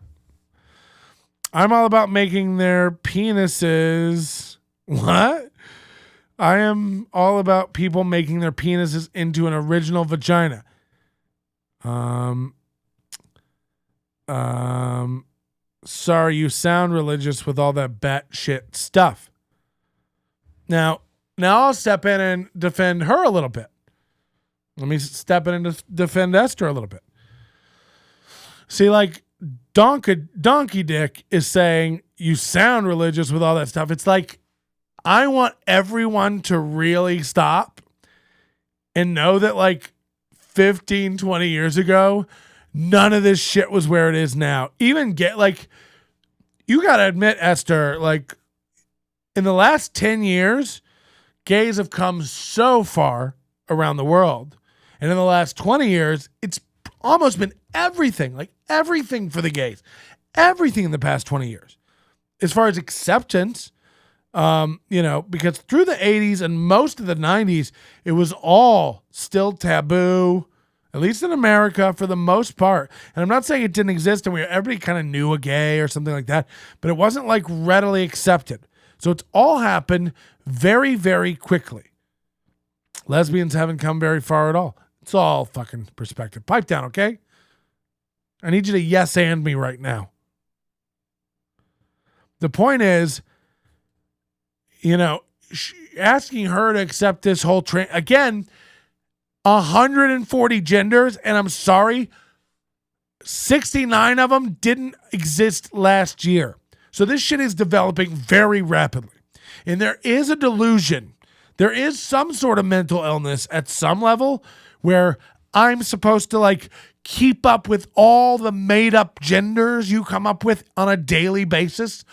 I'm all about making their penises. What? I am all about people making their penises into an original vagina. Sorry, you sound religious with all that batshit stuff. Now I'll step in and defend her a little bit. Let me step in and defend Esther a little bit. See, like Donkey Dick is saying you sound religious with all that stuff. It's like I want everyone to really stop and know that like 15, 20 years ago, none of this shit was where it is now. Even you got to admit, Esther, like in the last 10 years, gays have come so far around the world. And in the last 20 years, it's almost been everything for the gays. Everything in the past 20 years. As far as acceptance, because through the 80s and most of the 90s, it was all still taboo, at least in America for the most part. And I'm not saying it didn't exist and everybody kind of knew a gay or something like that, but it wasn't like readily accepted. So it's all happened very, very quickly. Lesbians haven't come very far at all. It's all fucking perspective. Pipe down, okay? I need you to yes and me right now. The point is, asking her to accept this whole again, 140 genders, and I'm sorry, 69 of them didn't exist last year. So this shit is developing very rapidly. And there is a delusion. There is some sort of mental illness at some level where I'm supposed to like keep up with all the made up genders you come up with on a daily basis.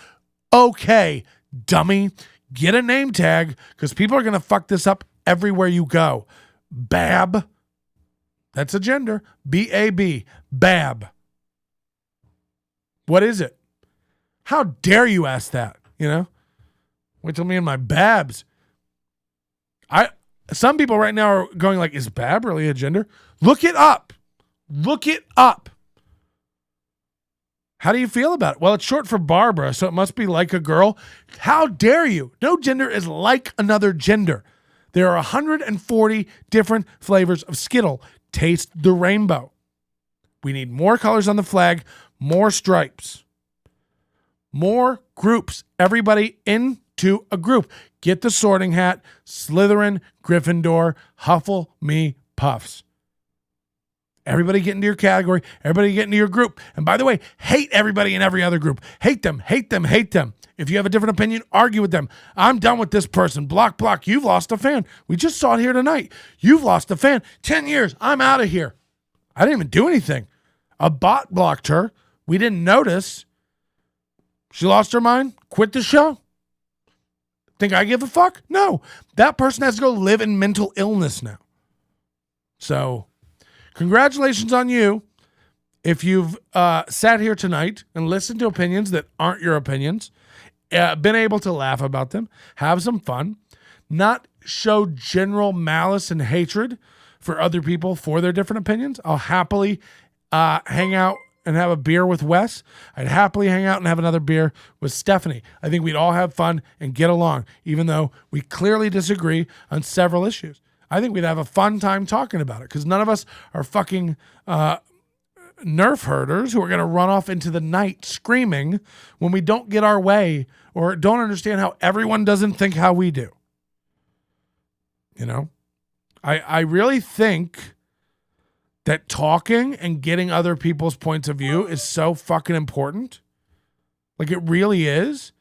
Okay, dummy, get a name tag because people are going to fuck this up everywhere you go. Bab. That's a gender. B-A-B. Bab. What is it? How dare you ask that? Wait till me and my babs. Some people right now are going like, is Bab really a gender? Look it up. Look it up. How do you feel about it? Well, it's short for Barbara, so it must be like a girl. How dare you? No gender is like another gender. There are 140 different flavors of Skittle. Taste the rainbow. We need more colors on the flag, more stripes, more groups. Everybody into a group. Get the Sorting Hat, Slytherin, Gryffindor, Hufflepuffs. Everybody get into your category. Everybody get into your group. And by the way, hate everybody in every other group. Hate them, hate them, hate them. If you have a different opinion, argue with them. I'm done with this person. Block, block. You've lost a fan. We just saw it here tonight. You've lost a fan. 10 years. I'm out of here. I didn't even do anything. A bot blocked her. We didn't notice. She lost her mind. Quit the show. Think I give a fuck? No. That person has to go live in mental illness now. So, congratulations on you. If you've sat here tonight and listened to opinions that aren't your opinions, been able to laugh about them, have some fun, not show general malice and hatred for other people for their different opinions, I'll happily hang out and have a beer with Wes. I'd happily hang out and have another beer with Stephanie. I think we'd all have fun and get along, even though we clearly disagree on several issues. I think we'd have a fun time talking about it because none of us are fucking nerf herders who are going to run off into the night screaming when we don't get our way or don't understand how everyone doesn't think how we do. You know, I really think that talking and getting other people's points of view is so fucking important. Like, it really is.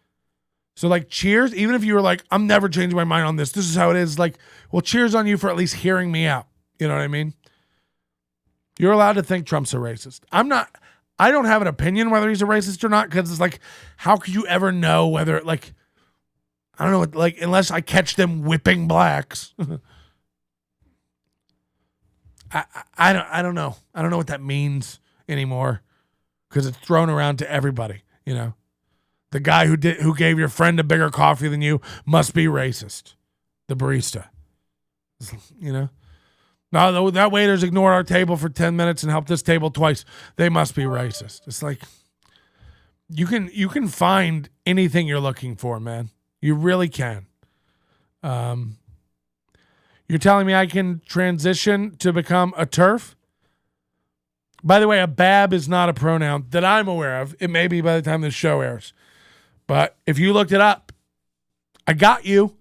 So, like, cheers. Even if you were like, I'm never changing my mind on this. This is how it is. Like, well, cheers on you for at least hearing me out. You know what I mean? You're allowed to think Trump's a racist. I don't have an opinion whether he's a racist or not, because it's like, how could you ever know whether, like, I don't know, like, unless I catch them whipping blacks. I don't know. I don't know what that means anymore, because it's thrown around to everybody, you know. The guy who gave your friend a bigger coffee than you must be racist. The barista. You know? No, that waiter's ignored our table for 10 minutes and helped this table twice. They must be racist. It's like, you can find anything you're looking for, man. You really can. You're telling me I can transition to become a TERF? By the way, a BAB is not a pronoun that I'm aware of. It may be by the time this show airs. But if you looked it up, I got you.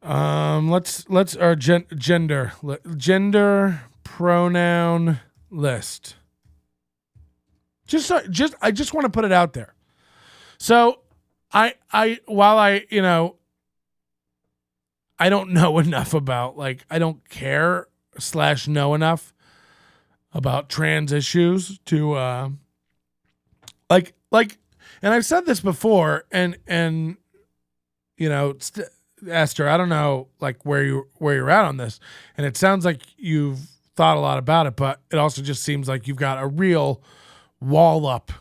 Let's our gender pronoun list. I just want to put it out there. So while I don't know enough about, like, I don't care / know enough about trans issues to like and I've said this before, and Esther, I don't know, like, where you're at on this, and it sounds like you've thought a lot about it, but it also just seems like you've got a real wall up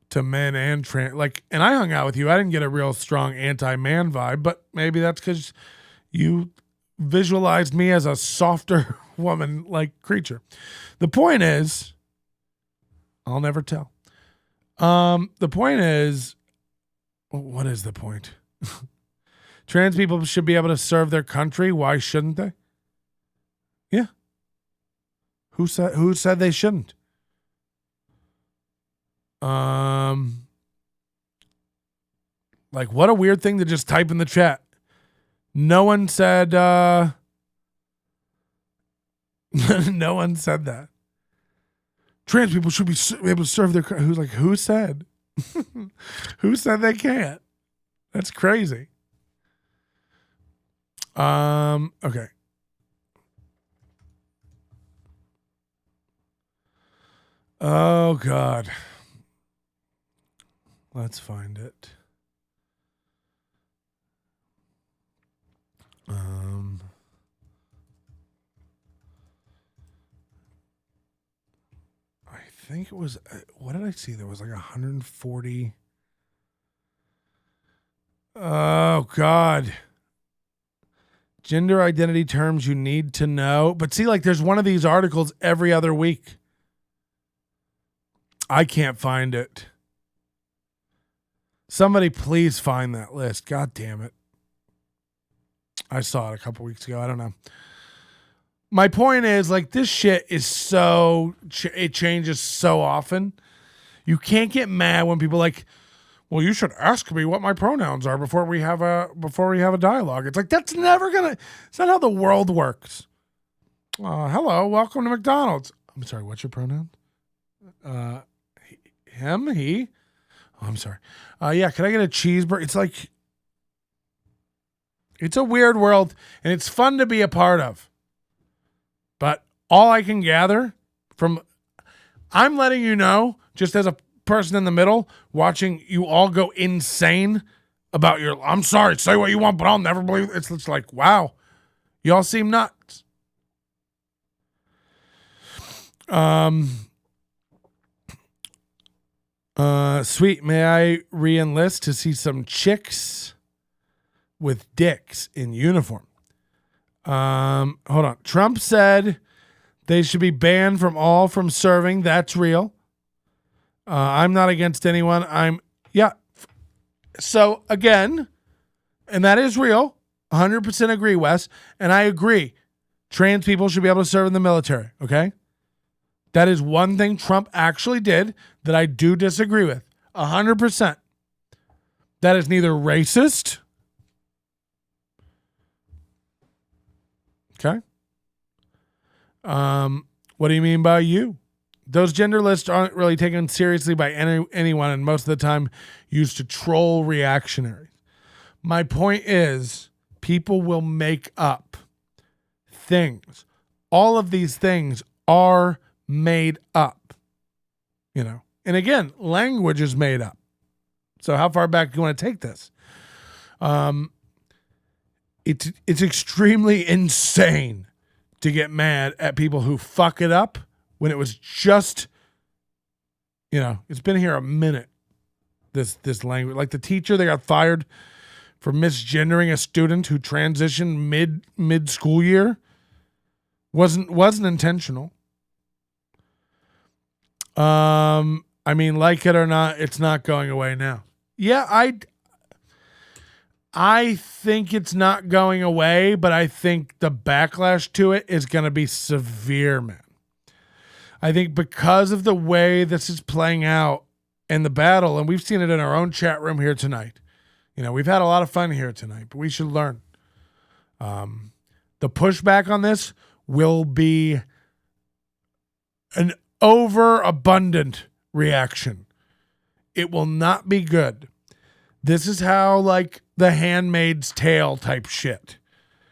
to men and trans. Like, and I hung out with you, I didn't get a real strong anti-man vibe, but maybe that's because you visualized me as a softer woman-like creature. The point is, I'll never tell. The point is, what is the point? Trans people should be able to serve their country. Why shouldn't they? Yeah. Who said they shouldn't? Like, what a weird thing to just type in the chat. No one said no one said that. Trans people should be able to serve their country. Who said? Who said they can't? That's crazy. Okay. Oh God. Let's find it. I think it was, what did I see? There was like 140. Oh God. Gender identity terms you need to know. But see, like, there's one of these articles every other week. I can't find it. Somebody please find that list. God damn it. I saw it a couple weeks ago. I don't know. My point is, like, this shit is it changes so often. You can't get mad when people like, well, you should ask me what my pronouns are before we have a dialogue. It's like, that's never gonna. It's not how the world works. Hello, welcome to McDonald's. I'm sorry. What's your pronoun? Him, he. Oh, I'm sorry. Yeah. Can I get a cheeseburger? It's like, it's a weird world, and it's fun to be a part of. But all I can gather from, I'm letting you know, just as a person in the middle, watching you all go insane about your, I'm sorry, say what you want, but I'll never believe it. It's like, wow, you all seem nuts. Sweet, may I re-enlist to see some chicks with dicks in uniform? Hold on. Trump said they should be banned from serving. That's real. I'm not against anyone. Yeah. So again, and that is real. 100% agree, Wes. And I agree. trans people should be able to serve in the military, okay? That is one thing Trump actually did that I do disagree with. 100%. That is neither racist. Okay. What do you mean by you? Those gender lists aren't really taken seriously by anyone, and most of the time used to troll reactionaries. My point is, people will make up things. All of these things are made up, you know. And again, language is made up. So how far back do you want to take this? It's extremely insane to get mad at people who fuck it up when it was just, you know, it's been here a minute. This language, like the teacher that got fired for misgendering a student who transitioned mid school year, wasn't intentional. I mean, like it or not, it's not going away now. Yeah, I think it's not going away, but I think the backlash to it is going to be severe, man. I think because of the way this is playing out in the battle, and we've seen it in our own chat room here tonight. You know, we've had a lot of fun here tonight, but we should learn. The pushback on this will be an overabundant reaction. It will not be good. This is how, like, the Handmaid's Tale type shit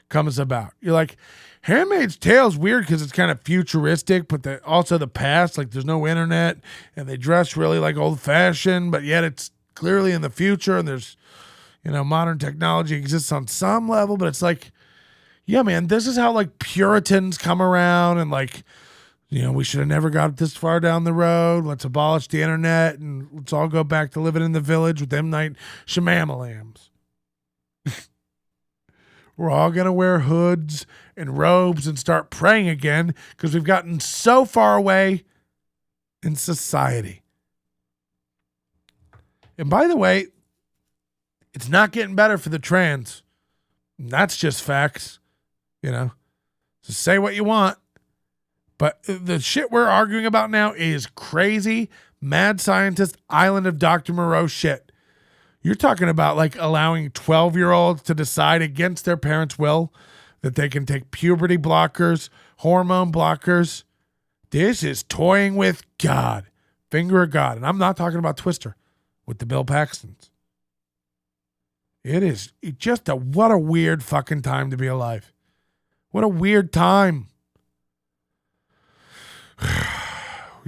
comes about. You're like, Handmaid's Tale is weird because it's kind of futuristic, but also the past, like there's no internet and they dress really like old fashioned, but yet it's clearly in the future and there's, you know, modern technology exists on some level, but it's like, yeah, man, this is how like Puritans come around and like, you know, we should have never got this far down the road. Let's abolish the internet and let's all go back to living in the village with them night shemamalams. We're all going to wear hoods and robes and start praying again because we've gotten so far away in society. And by the way, it's not getting better for the trans. That's just facts, you know. So say what you want. But the shit we're arguing about now is crazy, mad scientist, island of Dr. Moreau shit. You're talking about like allowing 12-year-olds to decide against their parents' will that they can take puberty blockers, hormone blockers. This is toying with God, finger of God. And I'm not talking about Twister with the Bill Paxtons. It is just what a weird fucking time to be alive. What a weird time.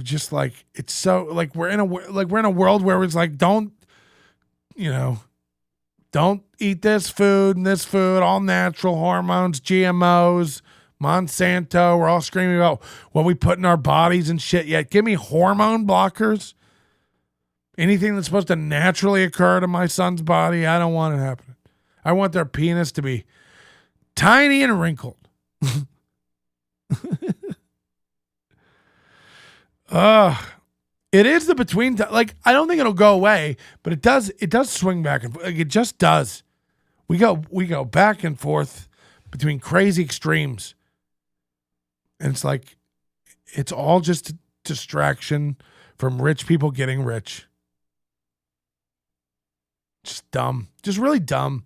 Just like, it's so like we're in a world where it's like, don't eat this food and this food, all natural hormones, GMOs, Monsanto. We're all screaming about what we put in our bodies and shit. Yet give me hormone blockers. Anything that's supposed to naturally occur to my son's body, I don't want it happening. I want their penis to be tiny and wrinkled. It is the between, like, I don't think it'll go away, but it does swing back and like, it just does. We go back and forth between crazy extremes. And it's like, it's all just a distraction from rich people getting rich. Just dumb, just really dumb.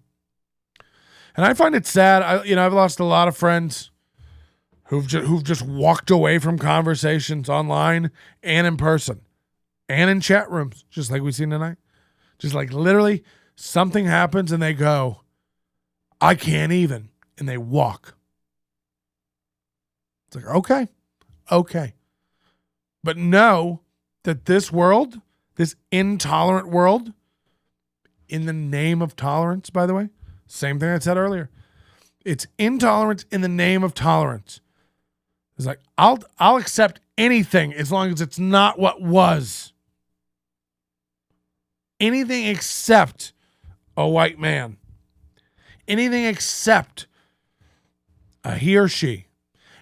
And I find it sad. I've lost a lot of friends who've just walked away from conversations online and in person and in chat rooms, just like we've seen tonight. Just like literally something happens and they go, I can't even, and they walk. It's like, okay. But know that this world, this intolerant world, in the name of tolerance, by the way, same thing I said earlier. It's intolerance in the name of tolerance. It's like, I'll accept anything as long as it's not what was. Anything except a white man. Anything except a he or she.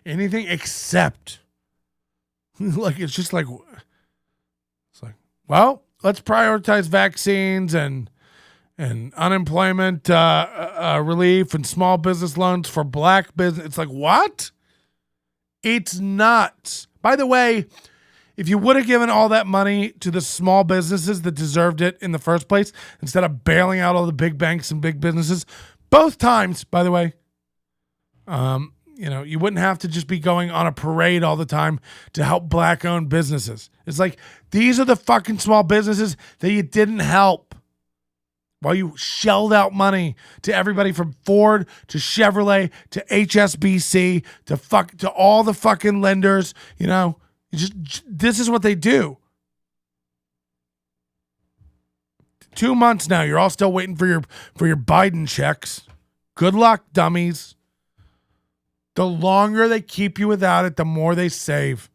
Anything except. Like, it's just like, it's like, well, let's prioritize vaccines and unemployment relief and small business loans for black business. It's like, what? It's nuts. By the way, if you would have given all that money to the small businesses that deserved it in the first place, instead of bailing out all the big banks and big businesses, both times, by the way, you wouldn't have to just be going on a parade all the time to help black-owned businesses. It's like, these are the fucking small businesses that you didn't help while you shelled out money to everybody from Ford to Chevrolet to HSBC to all the fucking lenders, this is what they do. 2 months now. You're all still waiting for your Biden checks. Good luck, dummies. The longer they keep you without it, the more they save.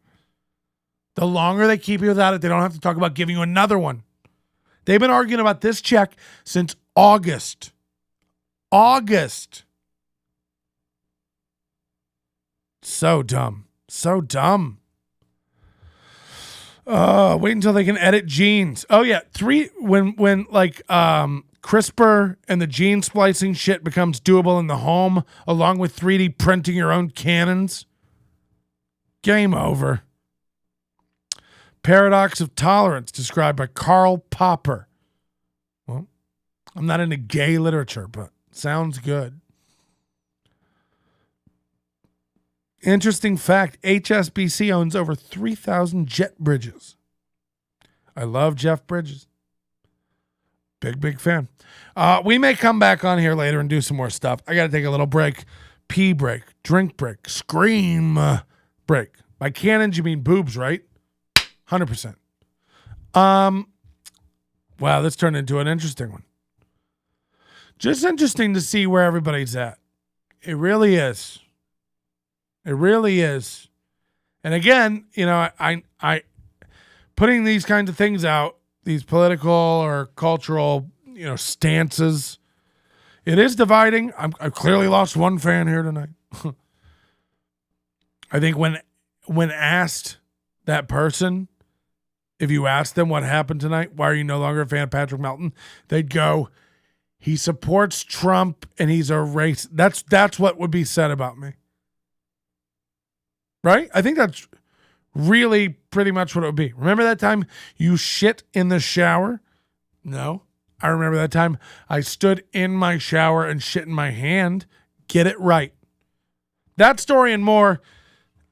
The longer they keep you without it, they don't have to talk about giving you another one. They've been arguing about this check since August. So dumb. So dumb. Wait until they can edit genes. Oh yeah, when CRISPR and the gene splicing shit becomes doable in the home, along with 3D printing your own cannons. Game over. Paradox of tolerance described by Karl Popper. Well, I'm not into gay literature, but sounds good. Interesting fact, HSBC owns over 3,000 jet bridges. I love Jeff Bridges. Big fan. We may come back on here later and do some more stuff. I got to take a little break. Pee break, drink break, scream break. By cannons, you mean boobs, right? 100%. Wow, this turned into an interesting one. Just interesting to see where everybody's at. It really is. It really is. And again, I putting these kinds of things out, these political or cultural, stances, it is dividing. I've clearly lost one fan here tonight. I think when asked, that person, if you asked them what happened tonight, why are you no longer a fan of Patrick Melton? They'd go, he supports Trump and he's a racist. That's what would be said about me. Right? I think that's really pretty much what it would be. Remember that time you shit in the shower? No. I remember that time I stood in my shower and shit in my hand. Get it right. That story and more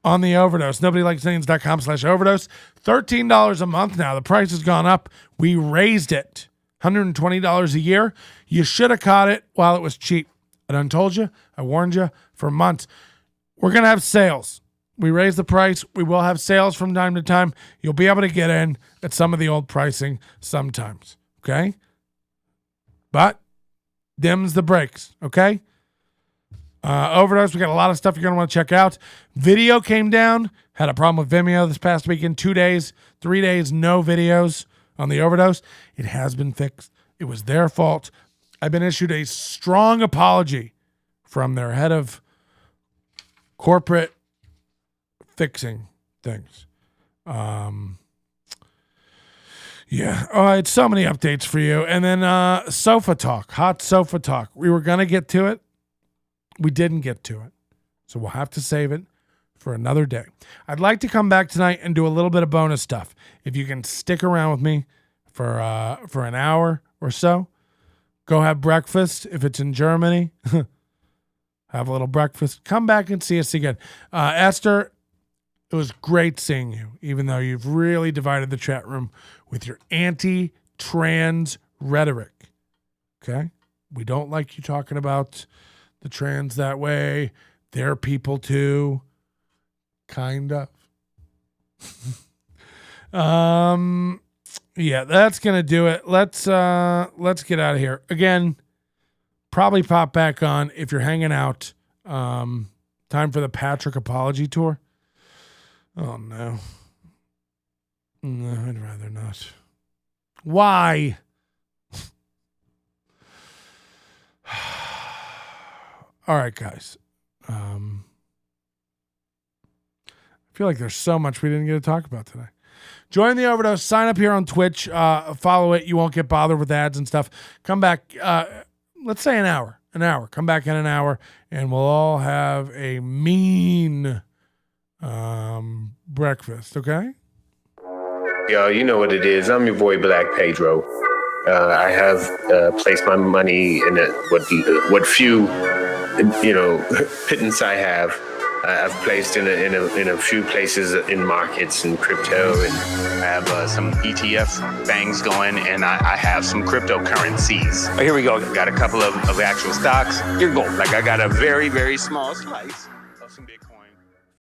on the Overdose. NobodyLikesNames.com/overdose. $13 a month now. The price has gone up. We raised it. $120 a year. You should have caught it while it was cheap. I done told you. I warned you for months. We're going to have sales. We raised the price. We will have sales from time to time. You'll be able to get in at some of the old pricing sometimes. Okay? But dims the brakes. Okay? Overdose, we got a lot of stuff you're going to want to check out. Video came down. Had a problem with Vimeo this past weekend. 2 days, 3 days, no videos on the Overdose. It has been fixed. It was their fault. I've been issued a strong apology from their head of corporate fixing things. Yeah. All right. So many updates for you. And then sofa talk, hot sofa talk. We were going to get to it. We didn't get to it. So we'll have to save it for another day. I'd like to come back tonight and do a little bit of bonus stuff. If you can stick around with me for an hour or so, go have breakfast. If it's in Germany, have a little breakfast. Come back and see us again. Esther, it was great seeing you, even though you've really divided the chat room with your anti-trans rhetoric. Okay? We don't like you talking about the trans that way. They're people too. Kind of. Yeah, that's gonna do it. Let's get out of here. Again, probably pop back on if you're hanging out. Time for the Patrick apology tour. Oh no. No, I'd rather not. Why? All right, guys. I feel like there's so much we didn't get to talk about today. Join the Overdose. Sign up here on Twitch. Follow it. You won't get bothered with ads and stuff. Come back. Let's say an hour. Come back in an hour, and we'll all have a mean breakfast, okay? Yo, you know what it is. I'm your boy Black Pedro. I have placed my money in what few, pittance I have. I've placed in a few places in markets and crypto, and I have some ETF things going, and I have some cryptocurrencies. Here we go. Got a couple of actual stocks. Here you go. Like I got a very, very small slice of some Bitcoin.